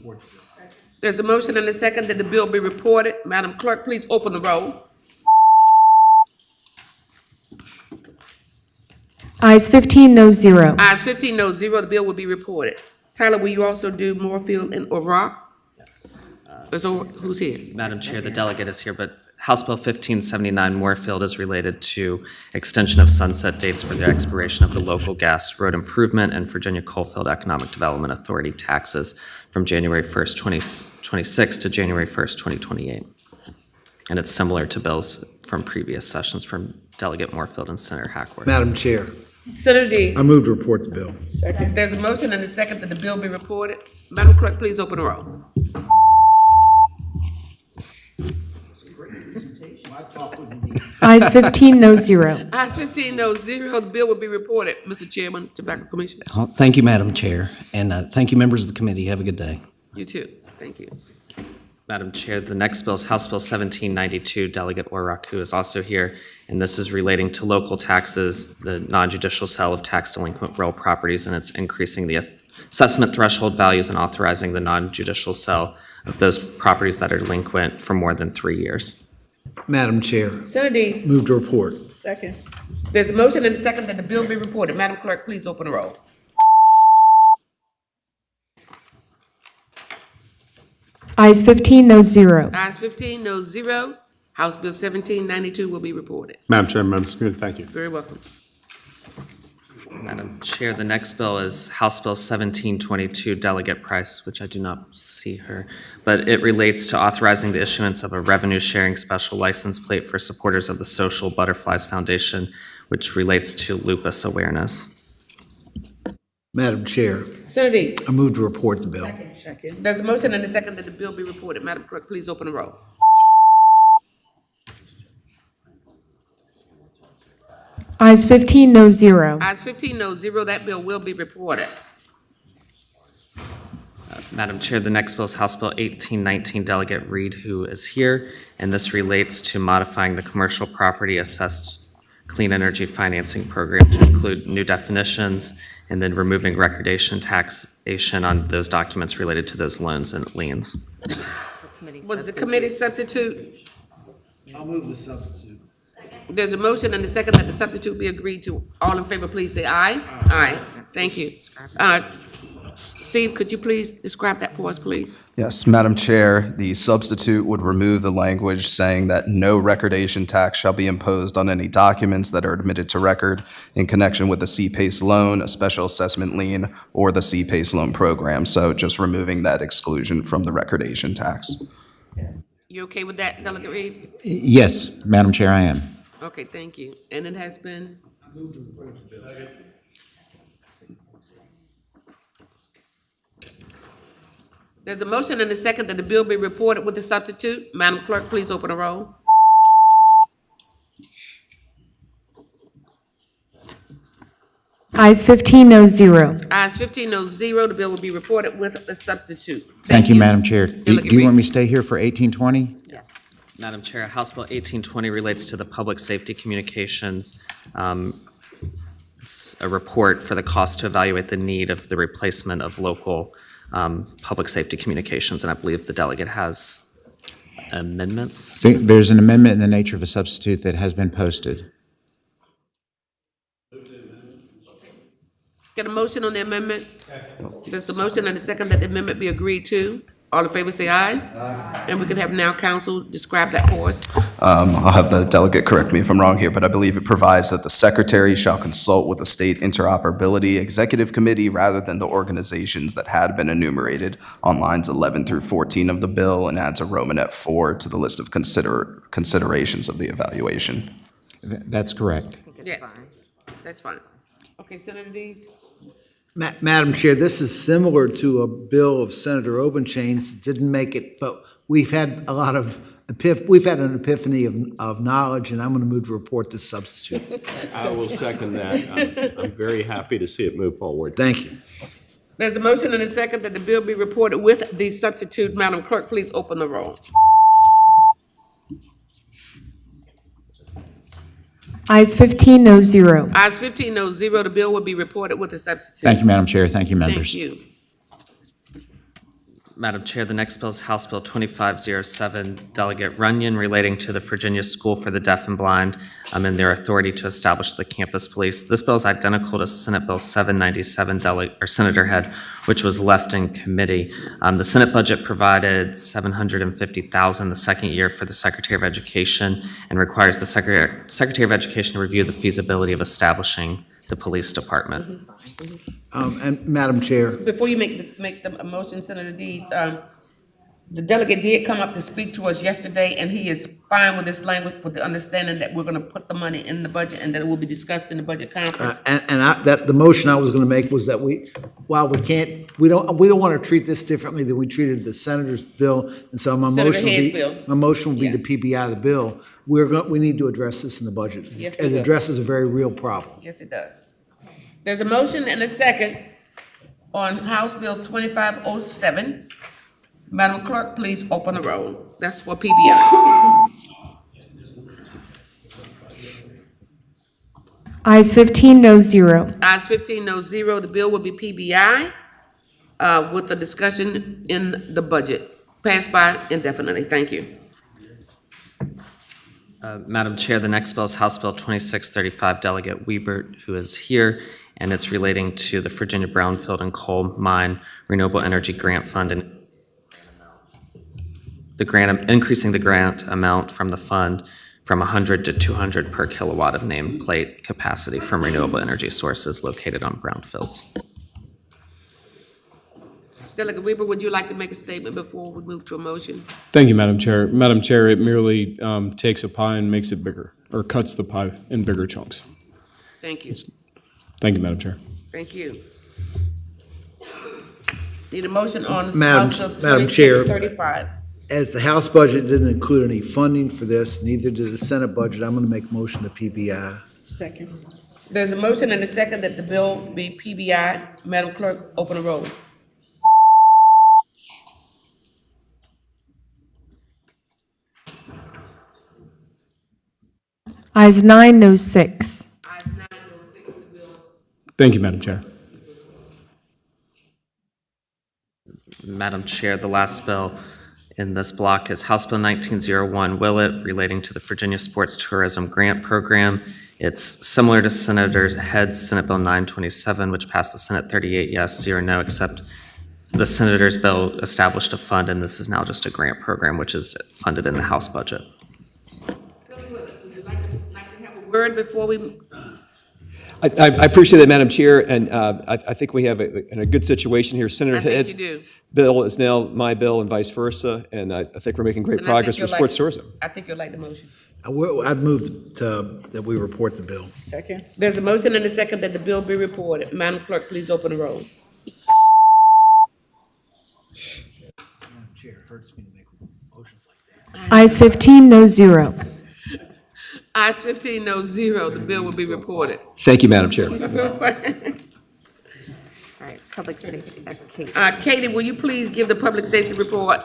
There's a motion and a second that the bill be reported. Madam Clerk, please open the roll. Ayes 15, no 0. Ayes 15, no 0, the bill will be reported. Tyler, will you also do Moorfield and O'Rourke? Who's here? Madam Chair, the delegate is here, but House Bill 1579 Moorfield is related to extension of sunset dates for the expiration of the local gas road improvement and Virginia Coalfield Economic Development Authority taxes from January 1st, 2026 to January 1st, 2028. And it's similar to bills from previous sessions from Delegate Moorfield and Senator Hackworth. Madam Chair. Senator Deeds. I move to report the bill. There's a motion and a second that the bill be reported. Madam Clerk, please open the roll. Ayes 15, no 0. Ayes 15, no 0, the bill will be reported. Mr. Chairman, Tobacco Commission. Thank you, Madam Chair, and thank you, members of the committee. Have a good day. You too. Thank you. Madam Chair, the next bill is House Bill 1792, Delegate O'Rourke, who is also here, and this is relating to local taxes, the non-judicial sale of tax delinquent real properties, and it's increasing the assessment threshold values and authorizing the non-judicial sale of those properties that are delinquent for more than 3 years. Madam Chair. Senator Deeds. Move to report. Second. There's a motion and a second that the bill be reported. Madam Clerk, please open the roll. Ayes 15, no 0. Ayes 15, no 0. House Bill 1792 will be reported. Madam Chair, members of the committee, thank you. Very welcome. Madam Chair, the next bill is House Bill 1722, Delegate Price, which I do not see her, but it relates to authorizing the issuance of a revenue-sharing special license plate for supporters of the Social Butterflies Foundation, which relates to lupus awareness. Madam Chair. Senator Deeds. I move to report the bill. There's a motion and a second that the bill be reported. Madam Clerk, please open the roll. Ayes 15, no 0. Ayes 15, no 0, that bill will be reported. Madam Chair, the next bill is House Bill 1819, Delegate Reed, who is here, and this relates to modifying the commercial property assessed clean energy financing program to include new definitions and then removing recordation taxation on those documents related to those loans and liens. Was the committee substitute? I'll move the substitute. There's a motion and a second that the substitute be agreed to. All in favor, please say aye. Aye. Thank you. Steve, could you please describe that for us, please? Yes, Madam Chair, the substitute would remove the language saying that no recordation tax shall be imposed on any documents that are admitted to record in connection with the CPACE loan, a special assessment lien, or the CPACE loan program. So just removing that exclusion from the recordation tax. You okay with that, Delegate Reed? Yes, Madam Chair, I am. Okay, thank you. And it has been? There's a motion and a second that the bill be reported with the substitute. Madam Clerk, please open the roll. Ayes 15, no 0. Ayes 15, no 0, the bill will be reported with the substitute. Thank you, Madam Chair. Do Delegate you Reed. want me to stay here for 1820? Yes. Madam Chair, House Bill 1820 relates to the public safety communications. It's a report for the cost to evaluate the need of the replacement of local public safety communications, and I believe the delegate has amendments. There's an amendment in the nature of a substitute that has been posted. Got a motion on the amendment? There's a motion and a second that the amendment be agreed to. All in favor say aye. Aye. And we can have now counsel describe that for us. I'll have the delegate correct me if I'm wrong here, but I believe it provides that the secretary shall consult with the State Interoperability Executive Committee rather than the organizations that had been enumerated on lines 11 through 14 of the bill, and adds a Romanet 4 to the list of considerations of the evaluation. That's correct. Yes, that's fine. Okay, Senator Deeds? Madam Chair, this is similar to a bill of Senator Obenchain's. Didn't make it, but we've had a lot of we've had an epiphany of knowledge, and I'm going to move to report the substitute. I will second that. I'm very happy to see it move forward. Thank you. There's a motion and a second that the bill be reported with the substitute. Madam Clerk, please open the roll. Ayes 15, no zero. Ayes 15, no zero. The bill will be reported with the substitute. Thank you, Madam Chair. Thank you, members. Thank you. Madam Chair, the next bill is House Bill 2507, Delegate Runyon, relating to the Virginia School for the Deaf and Blind and their authority to establish the campus police. This bill is identical to Senate Bill 797, Senator Head, which was left in committee. The Senate budget provided $750,000 the second year for the Secretary of Education and requires the Secretary of Education to review the feasibility of establishing the police department. And Madam Chair, Before you make the motion, Senator Deeds, the delegate did come up to speak to us yesterday, and he is fine with this language, with the understanding that we're going to put the money in the budget and that it will be discussed in the budget conference. the motion I was going to make was that we don't want to treat this differently than we treated the senator's bill, and so my Senator motion will Head's be, bill. my motion will be to Yes. PBI the bill. We need to address this in the budget. Yes, we It will. addresses a very real problem. Yes, it does. There's a motion and a second on House Bill 2507. Madam Clerk, please open the roll. That's for PBI. Ayes 15, no zero. Ayes 15, no zero. The bill will be PBI with the discussion in the budget. Passed by indefinitely. Thank you. Madam Chair, the next bill is House Bill 2635, Delegate Wiebert, who is here, and it's relating to the Virginia Brownfield and Coal Mine Renewable Energy Grant Fund and increasing the grant amount from the fund from 100 to 200 per kilowatt of nameplate capacity from renewable energy sources located on brownfields. Delegate Weaver, would you like to make a statement before we move to a motion? Thank you, Madam Chair. Madam Chair, it merely takes a pie and makes it bigger, or cuts the pie in bigger chunks. Thank you. Thank you, Madam Chair. Thank you. Need a motion on Madam House Bill Chair, 2635. as the House budget didn't include any funding for this, neither did the Senate budget, I'm going to make a motion to PBI. Second. There's a motion and a second that the bill be PBI. Madam Clerk, open the roll. Ayes 9, no 6. Thank you, Madam Chair. Madam Chair, the last bill in this block is House Bill 1901, Willett, relating to the Virginia Sports Tourism Grant Program. It's similar to Senator Head's Senate Bill 927, which passed the Senate 38 yes, 0 no, except the Senator's bill established a fund, and this is now just a grant program, which is funded in the House budget. Would you like to have a word before we? I appreciate that, Madam Chair, and I think we have a good situation here. Senator Head's bill is now my bill and vice versa, and I think we're making great progress for sports tourism. I think you'll like the motion. I'd move that we report the bill. Second. There's a motion and a second that the bill be reported. Madam Clerk, please open the roll. Madam Chair, it hurts me to make motions like that. Ayes 15, no 0. Ayes 15, no 0. The bill will be reported. Thank you, Madam Chair. All right, public safety, that's Katie. Katie, will you please give the public safety report?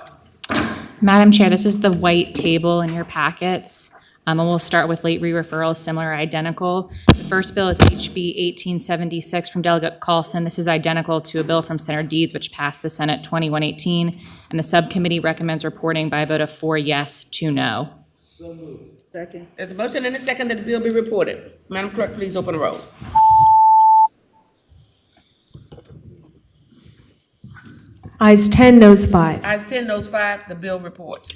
Madam Chair, this is the white table in your packets. And we'll start with late re-referrals, similar or identical. The first bill is HB 1876 from Delegate Carlson. This is identical to a bill from Senator Deeds, which passed the Senate 2118. And the subcommittee recommends reporting by a vote of 4 yes, 2 no. So moved. Second. There's a motion and a second that the bill be reported. Madam Clerk, please open the roll. Ayes 10, noes 5. Ayes 10, noes 5. The bill reports.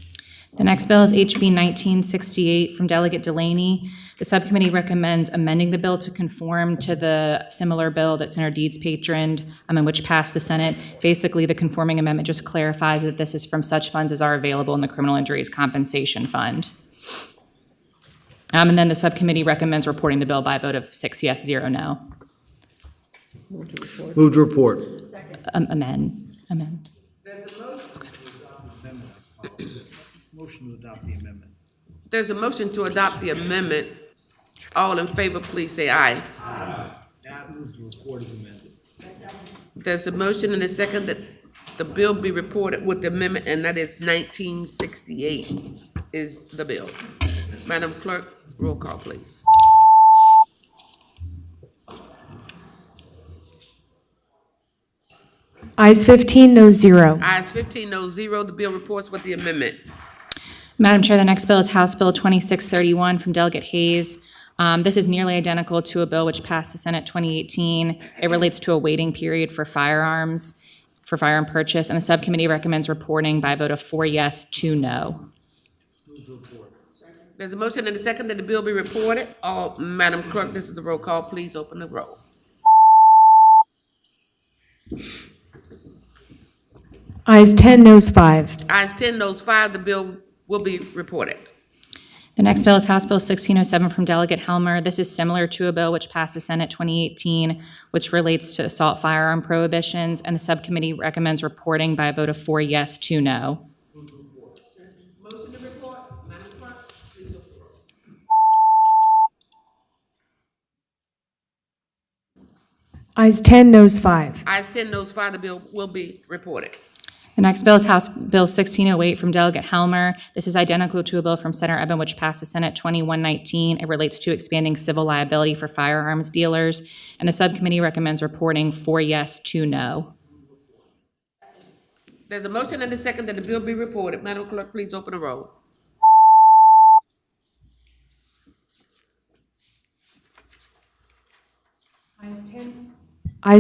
The next bill is HB 1968 from Delegate Delaney. The subcommittee recommends amending the bill to conform to the similar bill that Senator Deeds patroned, and which passed the Senate. Basically, the conforming amendment just clarifies that this is from such funds as are available in the Criminal Injuries Compensation Fund. And then the subcommittee recommends reporting the bill by a vote of 6 yes, 0 no. Move to report. Amend. Motion to adopt the amendment. There's a motion to adopt the amendment. All in favor, please say aye. Aye. That move to report is amended. There's a motion and a second that the bill be reported with the amendment, and that is 1968 is the bill. Madam Clerk, roll call, please. Ayes 15, no 0. Ayes 15, no 0. The bill reports with the amendment. Madam Chair, the next bill is House Bill 2631 from Delegate Hayes. This is nearly identical to a bill which passed the Senate 2018. It relates to a waiting period for firearm purchase, and the subcommittee recommends reporting by a vote of 4 yes, 2 no. There's a motion and a second that the bill be reported. Madam Clerk, this is a roll call. Please open the roll. Ayes 10, noes 5. Ayes 10, noes 5. The bill will be reported. The next bill is House Bill 1607 from Delegate Helmer. This is similar to a bill which passed the Senate 2018, which relates to assault firearm prohibitions, and the subcommittee recommends reporting by a vote of 4 yes, 2 no. Motion to report. Madam Clerk, please open the roll. Ayes 10, noes 5. Ayes 10, noes 5. The bill will be reported. The next bill is House Bill 1608 from Delegate Helmer. This is identical to a bill from Senator Eben which passed the Senate 2119. It relates to expanding civil liability for firearms dealers, and the subcommittee recommends reporting 4 yes, 2 no. There's a motion and a second that the bill be reported. Madam Clerk, please open the roll. Ayes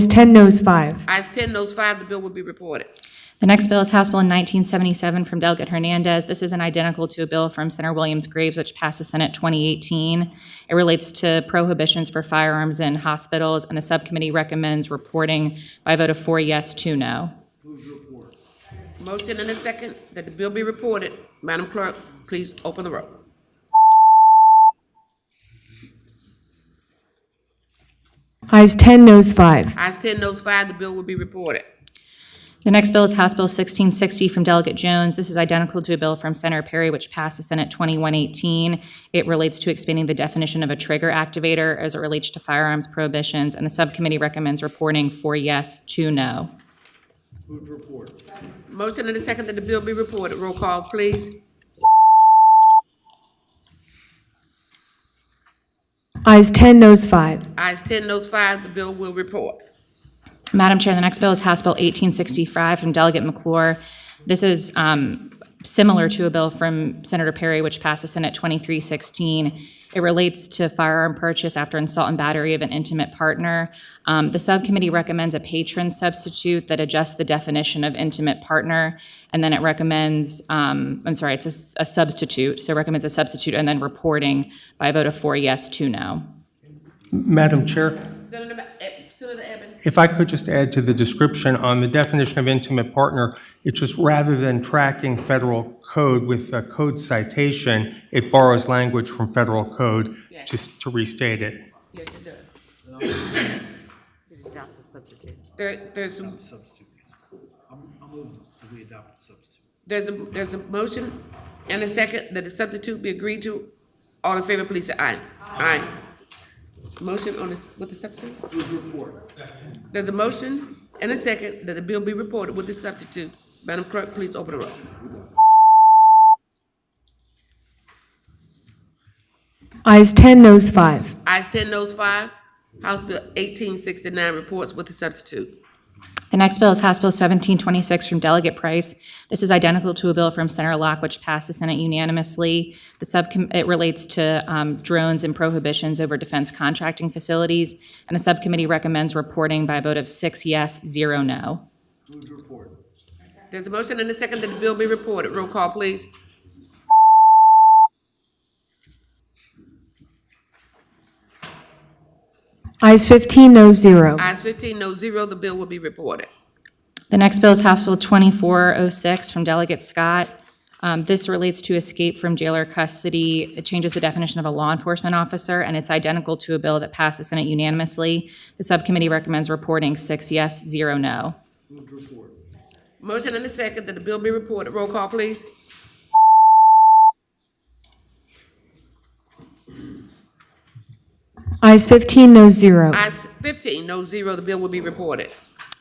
10, noes 5. Ayes 10, noes 5. The bill will be reported. The next bill is House Bill 1977 from Delegate Hernandez. This is an identical to a bill from Senator Williams Graves, which passed the Senate 2018. It relates to prohibitions for firearms in hospitals, and the subcommittee recommends reporting by a vote of 4 yes, 2 no. Motion and a second that the bill be reported. Madam Clerk, please open the roll. Ayes 10, noes 5. Ayes 10, noes 5. The bill will be reported. The next bill is House Bill 1660 from Delegate Jones. This is identical to a bill from Senator Perry, which passed the Senate 2118. It relates to expanding the definition of a trigger activator as it relates to firearms prohibitions, and the subcommittee recommends reporting 4 yes, 2 no. Motion and a second that the bill be reported. Roll call, please. Ayes 10, noes 5. Ayes 10, noes 5. The bill will report. Madam Chair, the next bill is House Bill 1865 from Delegate McClure. This is similar to a bill from Senator Perry, which passed the Senate 2316. It relates to firearm purchase after assault and battery of an intimate partner. The subcommittee recommends a patron substitute that adjusts the definition of intimate partner, and then it recommends, it's a substitute, so it recommends a substitute and then reporting by a vote of 4 yes, 2 no. Madam Chair, Senator Eben. if I could just add to the description on the definition of intimate partner, it's just rather than tracking federal code with a code citation, it borrows language from federal code just to restate it. Yes, it does. There's a motion and a second that the substitute be agreed to. All in favor, please say aye. Aye. Motion on this with the substitute? There's a motion and a second that the bill be reported with the substitute. Madam Clerk, please open the roll. Ayes 10, noes 5. Ayes 10, noes 5. House Bill 1869 reports with the substitute. The next bill is House Bill 1726 from Delegate Price. This is identical to a bill from Senator Locke, which passed the Senate unanimously. It relates to drones and prohibitions over defense contracting facilities, and the subcommittee recommends reporting by a vote of 6 yes, 0 no. There's a motion and a second that the bill be reported. Roll call, please. Ayes 15, noes 0. Ayes 15, no 0. The bill will be reported. The next bill is House Bill 2406 from Delegate Scott. This relates to escape from jailer custody. It changes the definition of a law enforcement officer, and it's identical to a bill that passed the Senate unanimously. The subcommittee recommends reporting 6 yes, 0 no. Motion and a second that the bill be reported. Roll call, please. Ayes 15, noes 0. Ayes 15, no 0. The bill will be reported.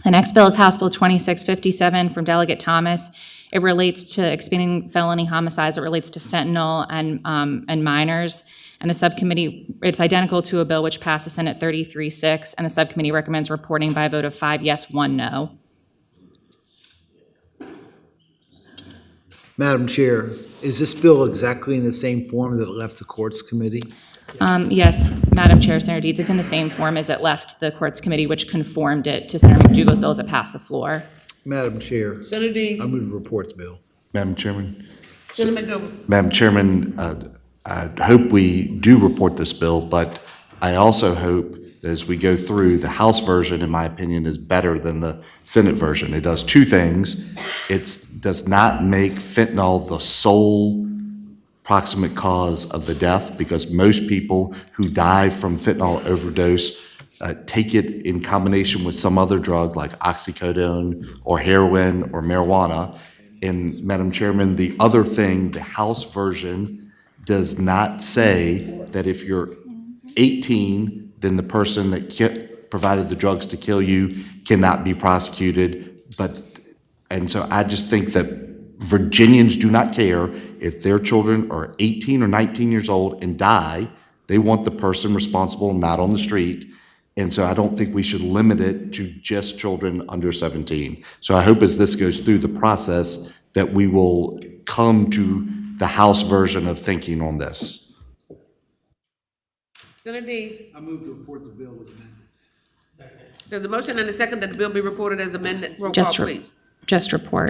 The next bill is House Bill 2657 from Delegate Thomas. It relates to expanding felony homicides. It relates to fentanyl and minors. And the subcommittee, it's identical to a bill which passed the Senate 33-6, and the subcommittee recommends reporting by a vote of 5 yes, 1 no. Madam Chair, is this bill exactly in the same form that it left the Courts Committee? Yes, Madam Chair, Senator Deeds, it's in the same form as it left the Courts Committee, which conformed it to Senator McDougal's bill as it passed the floor. Madam Chair. Senator Deeds. I move the reports bill. Madam Chairman. Senator McDougal. Madam Chairman, I hope we do report this bill, but I also hope that as we go through, the House version, in my opinion, is better than the Senate version. It does two things. It does not make fentanyl the sole proximate cause of the death, because most people who die from fentanyl overdose take it in combination with some other drug like oxycodone or heroin or marijuana. And Madam Chairman, the other thing, the House version does not say that if you're 18, then the person that provided the drugs to kill you cannot be prosecuted. And so I just think that Virginians do not care if their children are 18 or 19 years old and die. They want the person responsible not on the street. And so I don't think we should limit it to just children under 17. So I hope as this goes through the process that we will come to the House version of thinking on this. Senator Deeds. I move to report the bill as amended. There's a motion and a second that the bill be reported as amended. Roll call, please. Just report.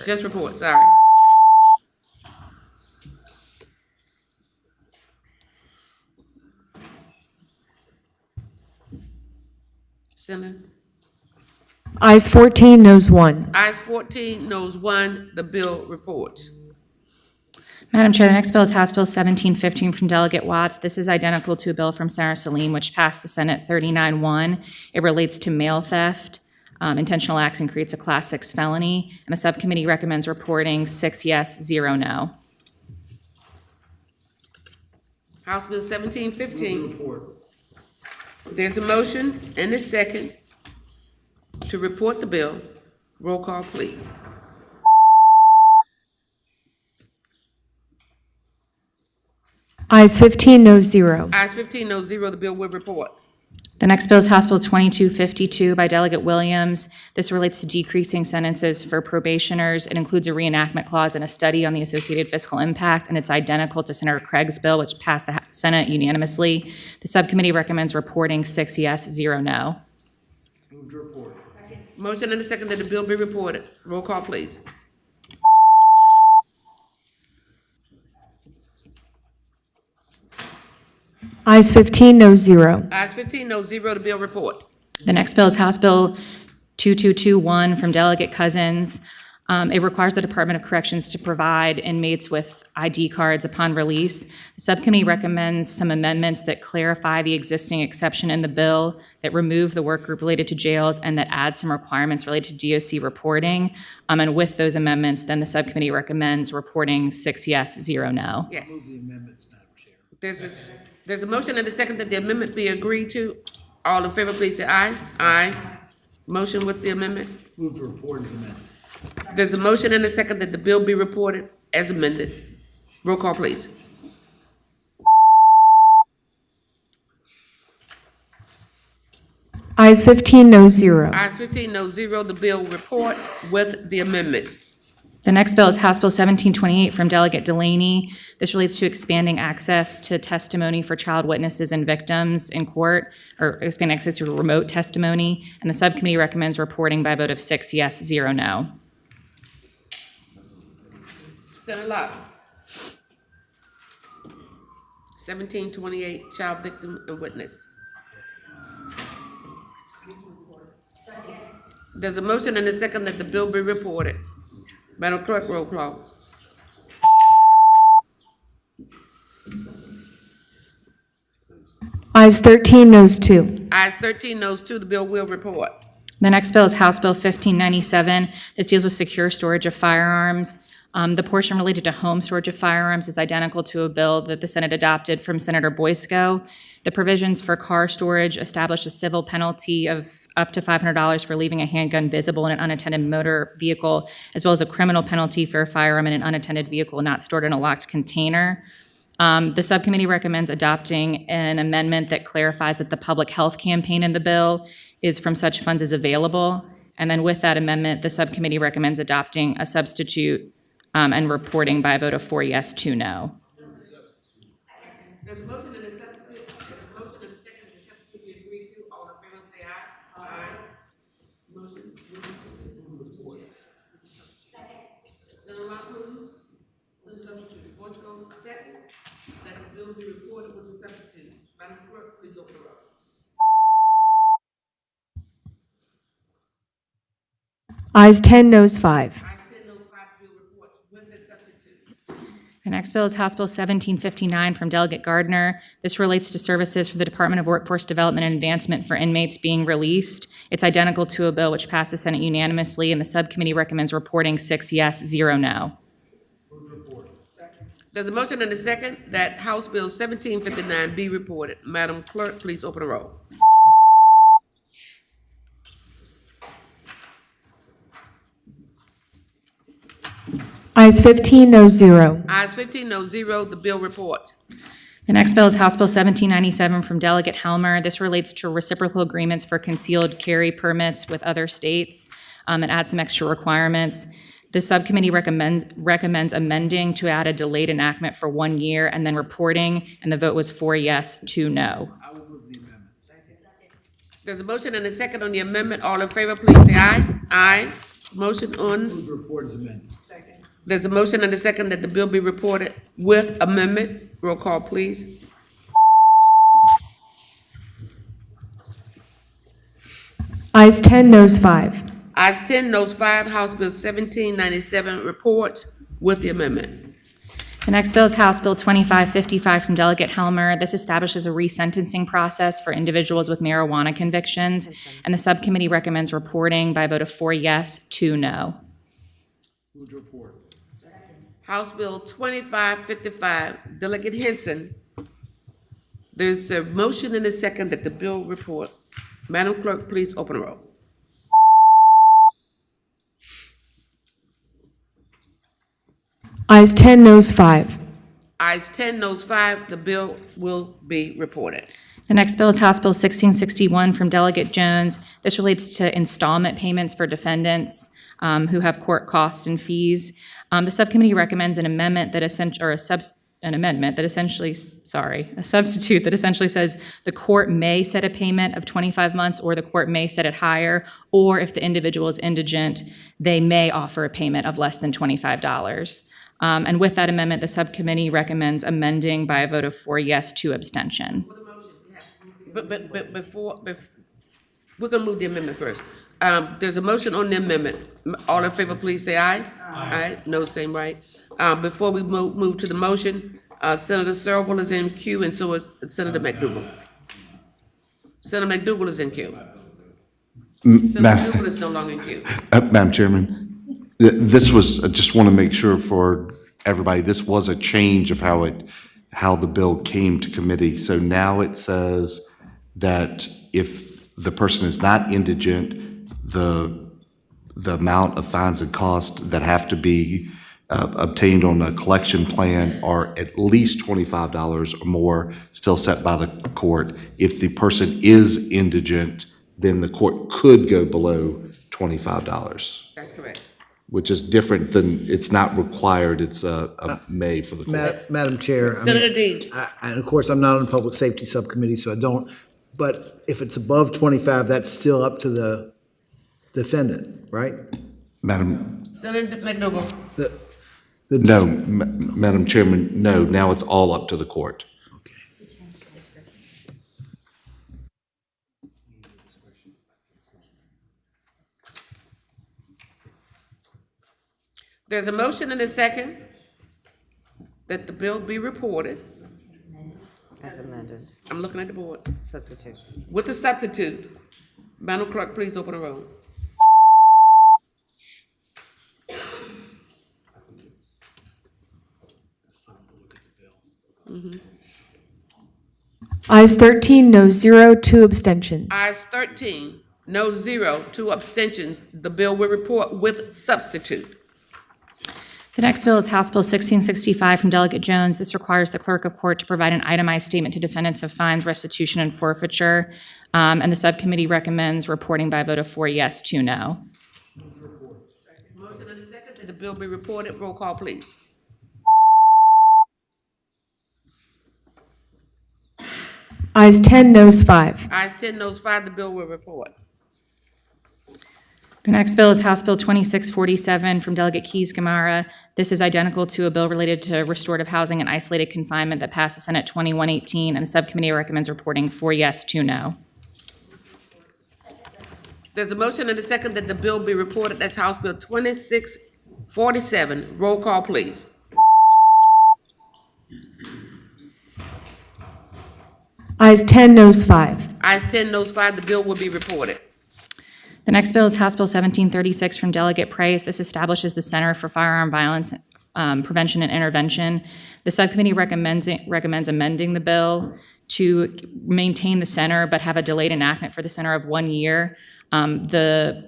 Just report, sorry. Senator. Ayes 14, noes 1. Ayes 14, noes 1, the bill reports. Madam Chair, the next bill is House Bill 1715 from Delegate Watts. This is identical to a bill from Senator Salim, which passed the Senate 39-1. It relates to mail theft, intentional acts, and creates a Class 6 felony. And the subcommittee recommends reporting 6 yes, 0 no. House Bill 1715. There's a motion and a second to report the bill. Roll call, please. Ayes 15, noes 0. Ayes 15, no 0, the bill will report. The next bill is House Bill 2252 by Delegate Williams. This relates to decreasing sentences for probationers. It includes a reenactment clause and a study on the associated fiscal impact, and it's identical to Senator Craig's bill, which passed the Senate unanimously. The subcommittee recommends reporting 6 yes, 0 no. Move to report. Motion and a second that the bill be reported. Roll call, please. Ayes 15, noes 0. Ayes 15, no 0, the bill report. The next bill is House Bill 2221 from Delegate Cousins. It requires the Department of Corrections to provide inmates with ID cards upon release. The subcommittee recommends some amendments that clarify the existing exception in the bill, that remove the work group related to jails, and that add some requirements related to DOC reporting. And with those amendments, then the subcommittee recommends reporting 6 yes, 0 no. Yes. There's a motion and a second that the amendment be agreed to. All in favor, please say aye. Aye. Motion with the amendment. Move to report as amended. There's a motion and a second that the bill be reported as amended. Roll call, please. Ayes 15, noes 0. Ayes 15, no 0, the bill reports with the amendment. The next bill is House Bill 1728 from Delegate Delaney. This relates to expanding access to testimony for child witnesses and victims in court, or expanding access to remote testimony. And the subcommittee recommends reporting by a vote of 6 yes, 0 no. Senator Locke. 1728, child victim and witness. There's a motion and a second that the bill be reported. Madam Clerk, roll call. Ayes 13, noes 2. Ayes 13, noes 2, the bill will report. The next bill is House Bill 1597. This deals with secure storage of firearms. The portion related to home storage of firearms is identical to a bill that the Senate adopted from Senator Boysko. The provisions for car storage establish a civil penalty of up to $500 for leaving a handgun visible in an unattended motor vehicle, as well as a criminal penalty for a firearm in an unattended vehicle not stored in a locked container. The subcommittee recommends adopting an amendment that clarifies that the public health campaign in the bill is from such funds as available. And then with that amendment, the subcommittee recommends adopting a substitute and reporting by a vote of 4 yes, 2 no. There's a motion and a substitute. There's a motion and a second that the substitute be agreed to. All in favor, say aye. Aye. Motion. Senator Locke moves. Senator Substitute. Voice vote second. That the bill be reported with the substitute. Madam Clerk, please open the roll. Ayes 10, noes 5. The next bill is House Bill 1759 from Delegate Gardner. This relates to services for the Department of Workforce Development and Advancement for inmates being released. It's identical to a bill which passed the Senate unanimously, and the subcommittee recommends reporting 6 yes, 0 no. There's a motion and a second that House Bill 1759 be reported. Madam Clerk, please open the roll. Ayes 15, noes 0. Ayes 15, no 0. The bill reports. The next bill is House Bill 1797 from Delegate Helmer. This relates to reciprocal agreements for concealed carry permits with other states and adds some extra requirements. The subcommittee recommends amending to add a delayed enactment for 1 year and then reporting, and the vote was 4 yes, 2 no. There's a motion and a second on the amendment. All in favor, please say aye. Aye. Motion on. Report is amended. There's a motion and a second that the bill be reported with amendment. Roll call, please. Ayes 10, noes 5. Ayes 10, noes 5. House Bill 1797 reports with the amendment. The next bill is House Bill 2555 from Delegate Helmer. This establishes a resentencing process for individuals with marijuana convictions, and the subcommittee recommends reporting by a vote of 4 yes, 2 no. Move to report. House Bill 2555, Delegate Henson. There's a motion and a second that the bill report. Madam Clerk, please open the roll. Ayes 10, noes 5. Ayes 10, noes 5. The bill will be reported. The next bill is House Bill 1661 from Delegate Jones. This relates to installment payments for defendants who have court costs and fees. The subcommittee recommends an amendment that a substitute that essentially says the court may set a payment of 25 months or the court may set it higher, or if the individual is indigent, they may offer a payment of less than $25. And with that amendment, the subcommittee recommends amending by a vote of 4 yes, 2 abstention. But before, we're gonna move the amendment first. There's a motion on the amendment. All in favor, please say aye. Aye. No, same right. Before we move to the motion, Senator Searle is in queue, and so is Senator McDougal. Senator McDougal is in queue. Senator McDougal is no longer in queue. Madam Chairman, this was, I just want to make sure for everybody, this was a change of how the bill came to committee. So now it says that if the person is not indigent, the amount of fines and costs that have to be obtained on a collection plan are at least $25 or more, still set by the court. If the person is indigent, then the court could go below $25. That's correct. Which is different than, it's not required, it's a may for the court. Madam Chair. Senator Deeds. And of course, I'm not on the Public Safety Subcommittee, so I don't, but if it's above 25, that's still up to the defendant, right? Madam. Senator McDougal. No, Madam Chairman, no, now it's all up to the court. There's a motion and a second that the bill be reported. As amended. I'm looking at the board. Substitute. With the substitute. Madam Clerk, please open the roll. Ayes 13, no 0, 2 abstentions. Ayes 13, no 0, 2 abstentions. The bill will report with substitute. The next bill is House Bill 1665 from Delegate Jones. This requires the clerk of court to provide an itemized statement to defendants of fines, restitution, and forfeiture. And the subcommittee recommends reporting by a vote of 4 yes, 2 no. Motion and a second that the bill be reported. Roll call, please. Ayes 10, noes 5. Ayes 10, noes 5. The bill will report. The next bill is House Bill 2647 from Delegate Keys-Gamarra. This is identical to a bill related to restorative housing and isolated confinement that passed the Senate 2118, and the subcommittee recommends reporting 4 yes, 2 no. There's a motion and a second that the bill be reported. That's House Bill 2647. Roll call, please. Ayes 10, noes 5. Ayes 10, noes 5. The bill will be reported. The next bill is House Bill 1736 from Delegate Price. This establishes the Center for Firearm Violence Prevention and Intervention. The subcommittee recommends amending the bill to maintain the center but have a delayed enactment for the center of 1 year. The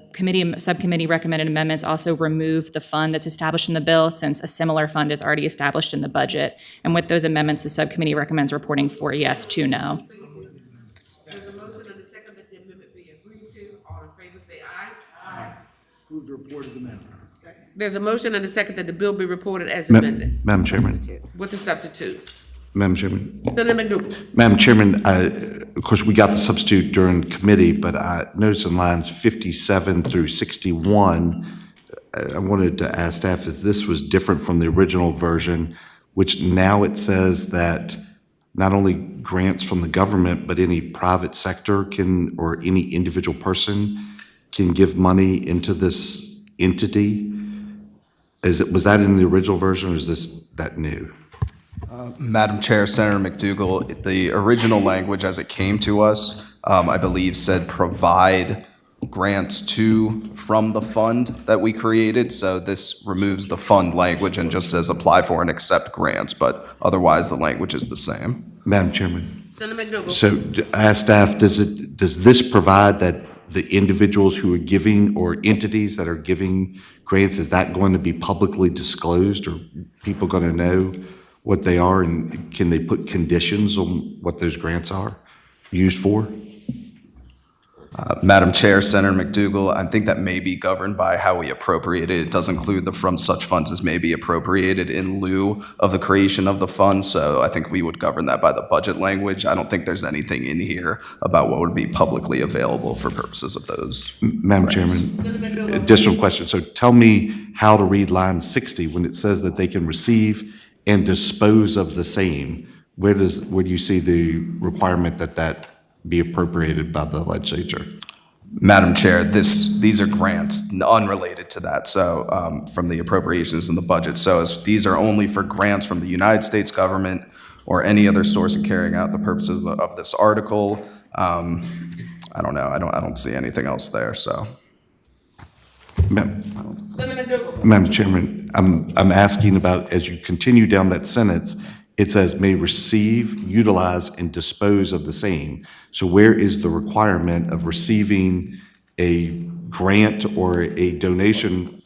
subcommittee recommended amendments also remove the fund that's established in the bill, since a similar fund is already established in the budget. And with those amendments, the subcommittee recommends reporting 4 yes, 2 no. There's a motion and a second that the amendment be agreed to. All in favor say aye. Aye. Move the report as amended. There's a motion and a second that the bill be reported as amended. Madam Chairman. With the substitute. Madam Chairman. Senator McDougal. Madam Chairman, of course, we got the substitute during committee, but I noticed in lines 57 through 61, I wanted to ask staff if this was different from the original version, which now it says that not only grants from the government, but any private sector can, or any individual person can give money into this entity. Was that in the original version, or is that new? Madam Chair, Senator McDougal, the original language as it came to us, I believe said provide grants from the fund that we created. So this removes the fund language and just says apply for and accept grants, but otherwise the language is the same. Madam Chairman. Senator McDougal. So I asked staff, does this provide that the individuals who are giving or entities that are giving grants, is that going to be publicly disclosed? Or people going to know what they are, and can they put conditions on what those grants are used for? Madam Chair, Senator McDougal, I think that may be governed by how we appropriate it. It does include the from such funds as may be appropriated in lieu of the creation of the fund. So I think we would govern that by the budget language. I don't think there's anything in here about what would be publicly available for purposes of those. Madam Chairman, additional question. So tell me how to read line 60 when it says that they can receive and dispose of the same. Where do you see the requirement that be appropriated by the legislature? Madam Chair, these are grants unrelated to that, so from the appropriations in the budget. So these are only for grants from the United States government or any other source in carrying out the purposes of this article. I don't know. I don't see anything else there. So, Madam Chairman, I'm asking about, as you continue down that sentence, it says may receive, utilize, and dispose of the same. So where is the requirement of receiving a grant or a donation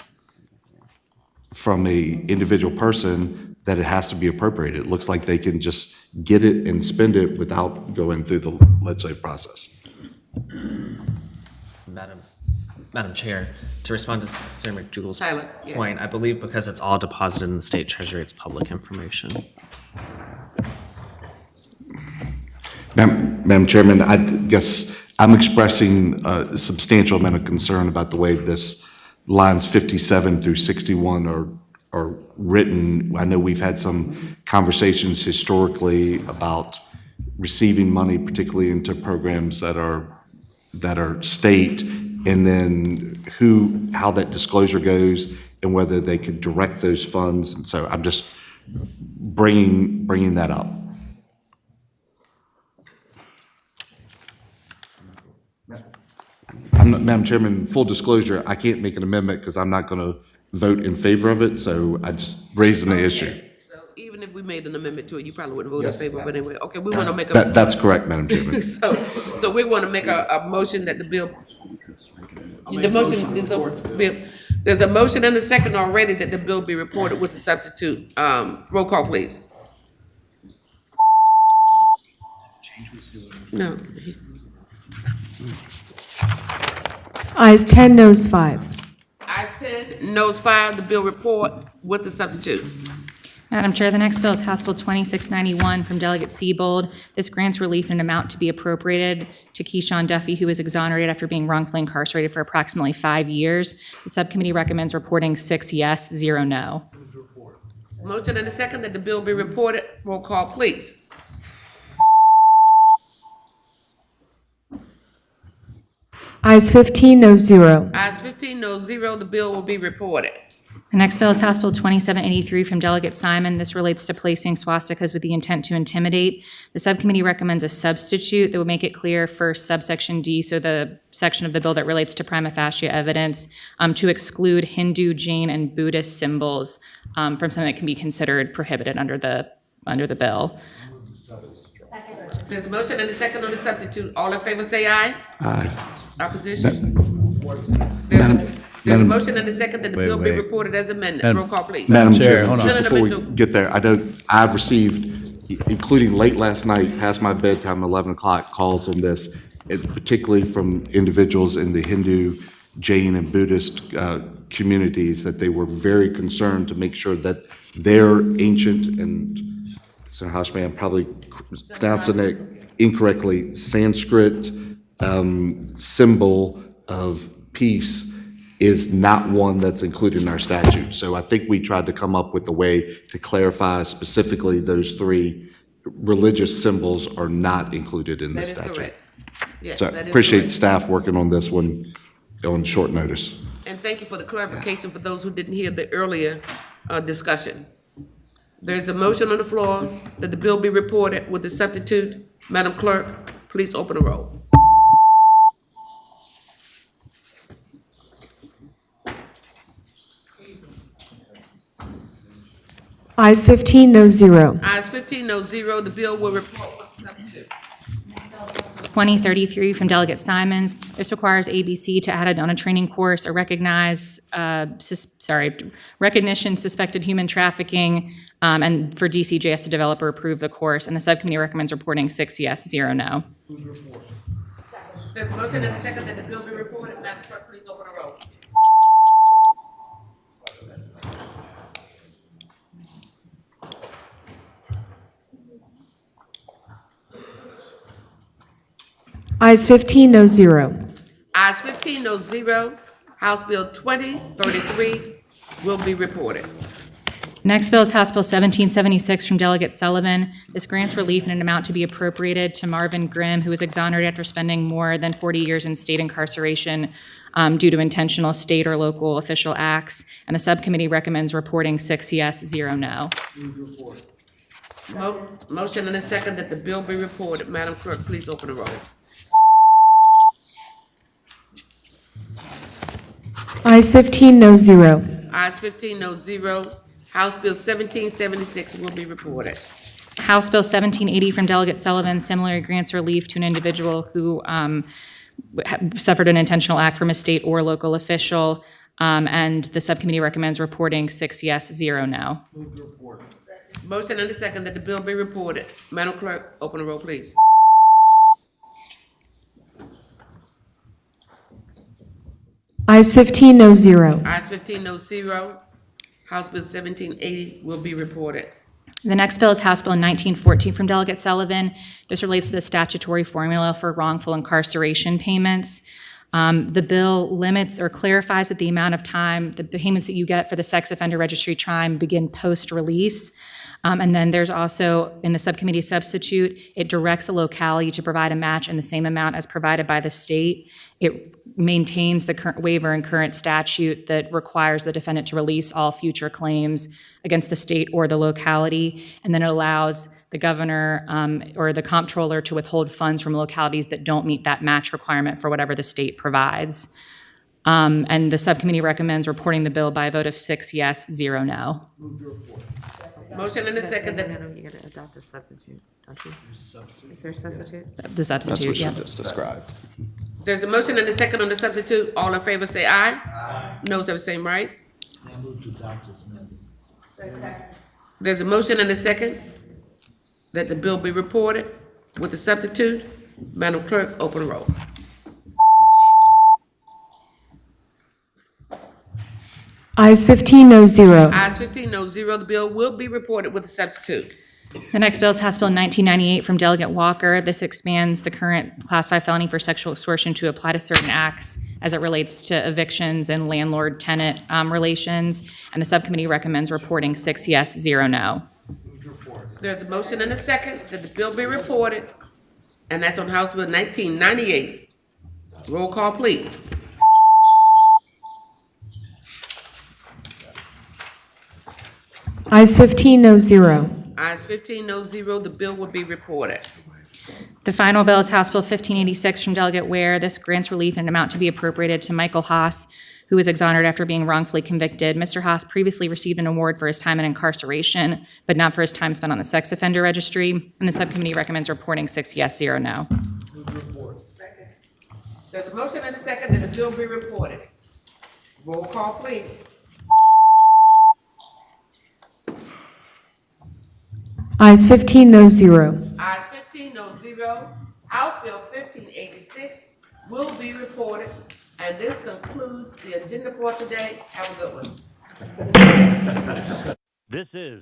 from a individual person that it has to be appropriated? It looks like they can just get it and spend it without going through the legislative process. Madam Chair, to respond to Senator McDougal's yes. point, I believe because it's all deposited in the state treasury, it's public information. Madam Chairman, I guess I'm expressing a substantial amount of concern about the way this lines 57 through 61 are written. I know we've had some conversations historically about receiving money, particularly into programs that are state, and then how that disclosure goes and whether they could direct those funds. And so I'm just bringing that up. Madam Chairman, full disclosure, I can't make an amendment because I'm not going to vote in favor of it, so I just raised the issue. So even if we made an amendment to it, you probably wouldn't vote in Yes. favor, but anyway, okay, we want to make a. That's correct, Madam Chairman. So we want to make a motion that the bill, the motion, there's a motion and a second already that the bill be reported with the substitute. Roll call, please. No. Ayes 10, noes 5. Ayes 10, noes 5, the bill report with the substitute. Madam Chair, the next bill is House Bill 2691 from Delegate Seabold. This grants relief in an amount to be appropriated to Keyshawn Duffy, who was exonerated after being wrongfully incarcerated for approximately 5 years. The subcommittee recommends reporting 6 yes, 0 no. Motion and a second that the bill be reported. Roll call, please. Ayes 15, noes 0. Ayes 15, noes 0, the bill will be reported. The next bill is House Bill 2783 from Delegate Simon. This relates to placing swastikas with the intent to intimidate. The subcommittee recommends a substitute that would make it clear for subsection D, so the section of the bill that relates to prima facie evidence, to exclude Hindu, Jain, and Buddhist symbols from something that can be considered prohibited under the bill. There's a motion and a second on the substitute. All in favor say aye. Aye. Opposition? There's a motion and a second that the bill be reported as amended. Roll call, please. Madam Chair, Senator before we McDougal. get there, I've received, including late last night, past my bedtime, 11 o'clock, calls on this, particularly from individuals in the Hindu, Jain, and Buddhist communities, that they were very concerned to make sure that their ancient and, Senator Hashmi, I'm probably pronouncing it incorrectly, Sanskrit symbol of peace is not one that's included in our statute. So I think we tried to come up with a way to clarify specifically those three religious symbols are not included in the statute. Correct. Yes, So I that is appreciate correct. staff working on this one on short notice. And thank you for the clarification for those who didn't hear the earlier discussion. There's a motion on the floor that the bill be reported with the substitute. Madam Clerk, please open the roll. Ayes 15, noes 0. Ayes 15, no 0, the bill will report with the substitute. 2033 from Delegate Simons. This requires ABC to add on a training course or recognition suspected human trafficking, and for DCJS to develop or approve the course. And the subcommittee recommends reporting 6 yes, 0 no. There's a motion and a second that the bill be reported. Madam Clerk, please open the roll. Ayes 15, noes 0. Ayes 15, no 0. House Bill 2033 will be reported. Next bill is House Bill 1776 from Delegate Sullivan. This grants relief in an amount to be appropriated to Marvin Grimm, who was exonerated after spending more than 40 years in state incarceration due to intentional state or local official acts. And the subcommittee recommends reporting 6 yes, 0 no. Motion and a second that the bill be reported. Madam Clerk, please open the roll. Ayes 15, noes 0. Ayes 15, no 0. House Bill 1776 will be reported. House Bill 1780 from Delegate Sullivan similarly grants relief to an individual who suffered an intentional act from a state or local official, and the subcommittee recommends reporting 6 yes, 0 no. Motion and a second that the bill be reported. Madam Clerk, open the roll, please. Ayes 15, noes 0. Ayes 15, no 0. House Bill 1780 will be reported. The next bill is House Bill 1914 from Delegate Sullivan. This relates to the statutory formula for wrongful incarceration payments. The bill limits or clarifies that the amount of time, the payments that you get for the sex offender registry time begin post-release. And then there's also, in the subcommittee substitute, it directs a locality to provide a match in the same amount as provided by the state. It maintains the current waiver and current statute that requires the defendant to release all future claims against the state or the locality. And then it allows the governor or the comptroller to withhold funds from localities that don't meet that match requirement for whatever the state provides. And the subcommittee recommends reporting the bill by a vote of 6 yes, 0 no. Motion and a second that, No, you gotta adopt a substitute, don't you? Is there a substitute? The That's substitute, what she yeah. just described. there's a motion and a second on the substitute. All in favor say aye. Aye. Noes have the same right. I move to adopt as amended. There's a motion and a second that the bill be reported with the substitute. Madam Clerk, open roll. Ayes 15, no zero. Ayes 15, no zero. The bill will be reported with the substitute. The next bill is House Bill 1998 from Delegate Walker. This expands the current Class 5 felony for sexual extortion to apply to certain acts as it relates to evictions and landlord-tenant relations. And the subcommittee recommends reporting 6 yes, 0 no. There's a motion and a second that the bill be reported, and that's on House Bill 1998. Roll call, please. Ayes 15, no zero. Ayes 15, no zero. The bill will be reported. The final bill is House Bill 1586 from Delegate Ware. This grants relief in an amount to be appropriated to Michael Haas, who was exonerated after being wrongfully convicted. Mr. Haas previously received an award for his time in incarceration, but not for his time spent on the sex offender registry. And the subcommittee recommends reporting 6 yes, 0 no. There's a motion and a second that the bill be reported. Roll call, please. Ayes 15, no zero. Ayes 15, no zero. House Bill 1586 will be reported. And this concludes the agenda for today. Have a good one. This is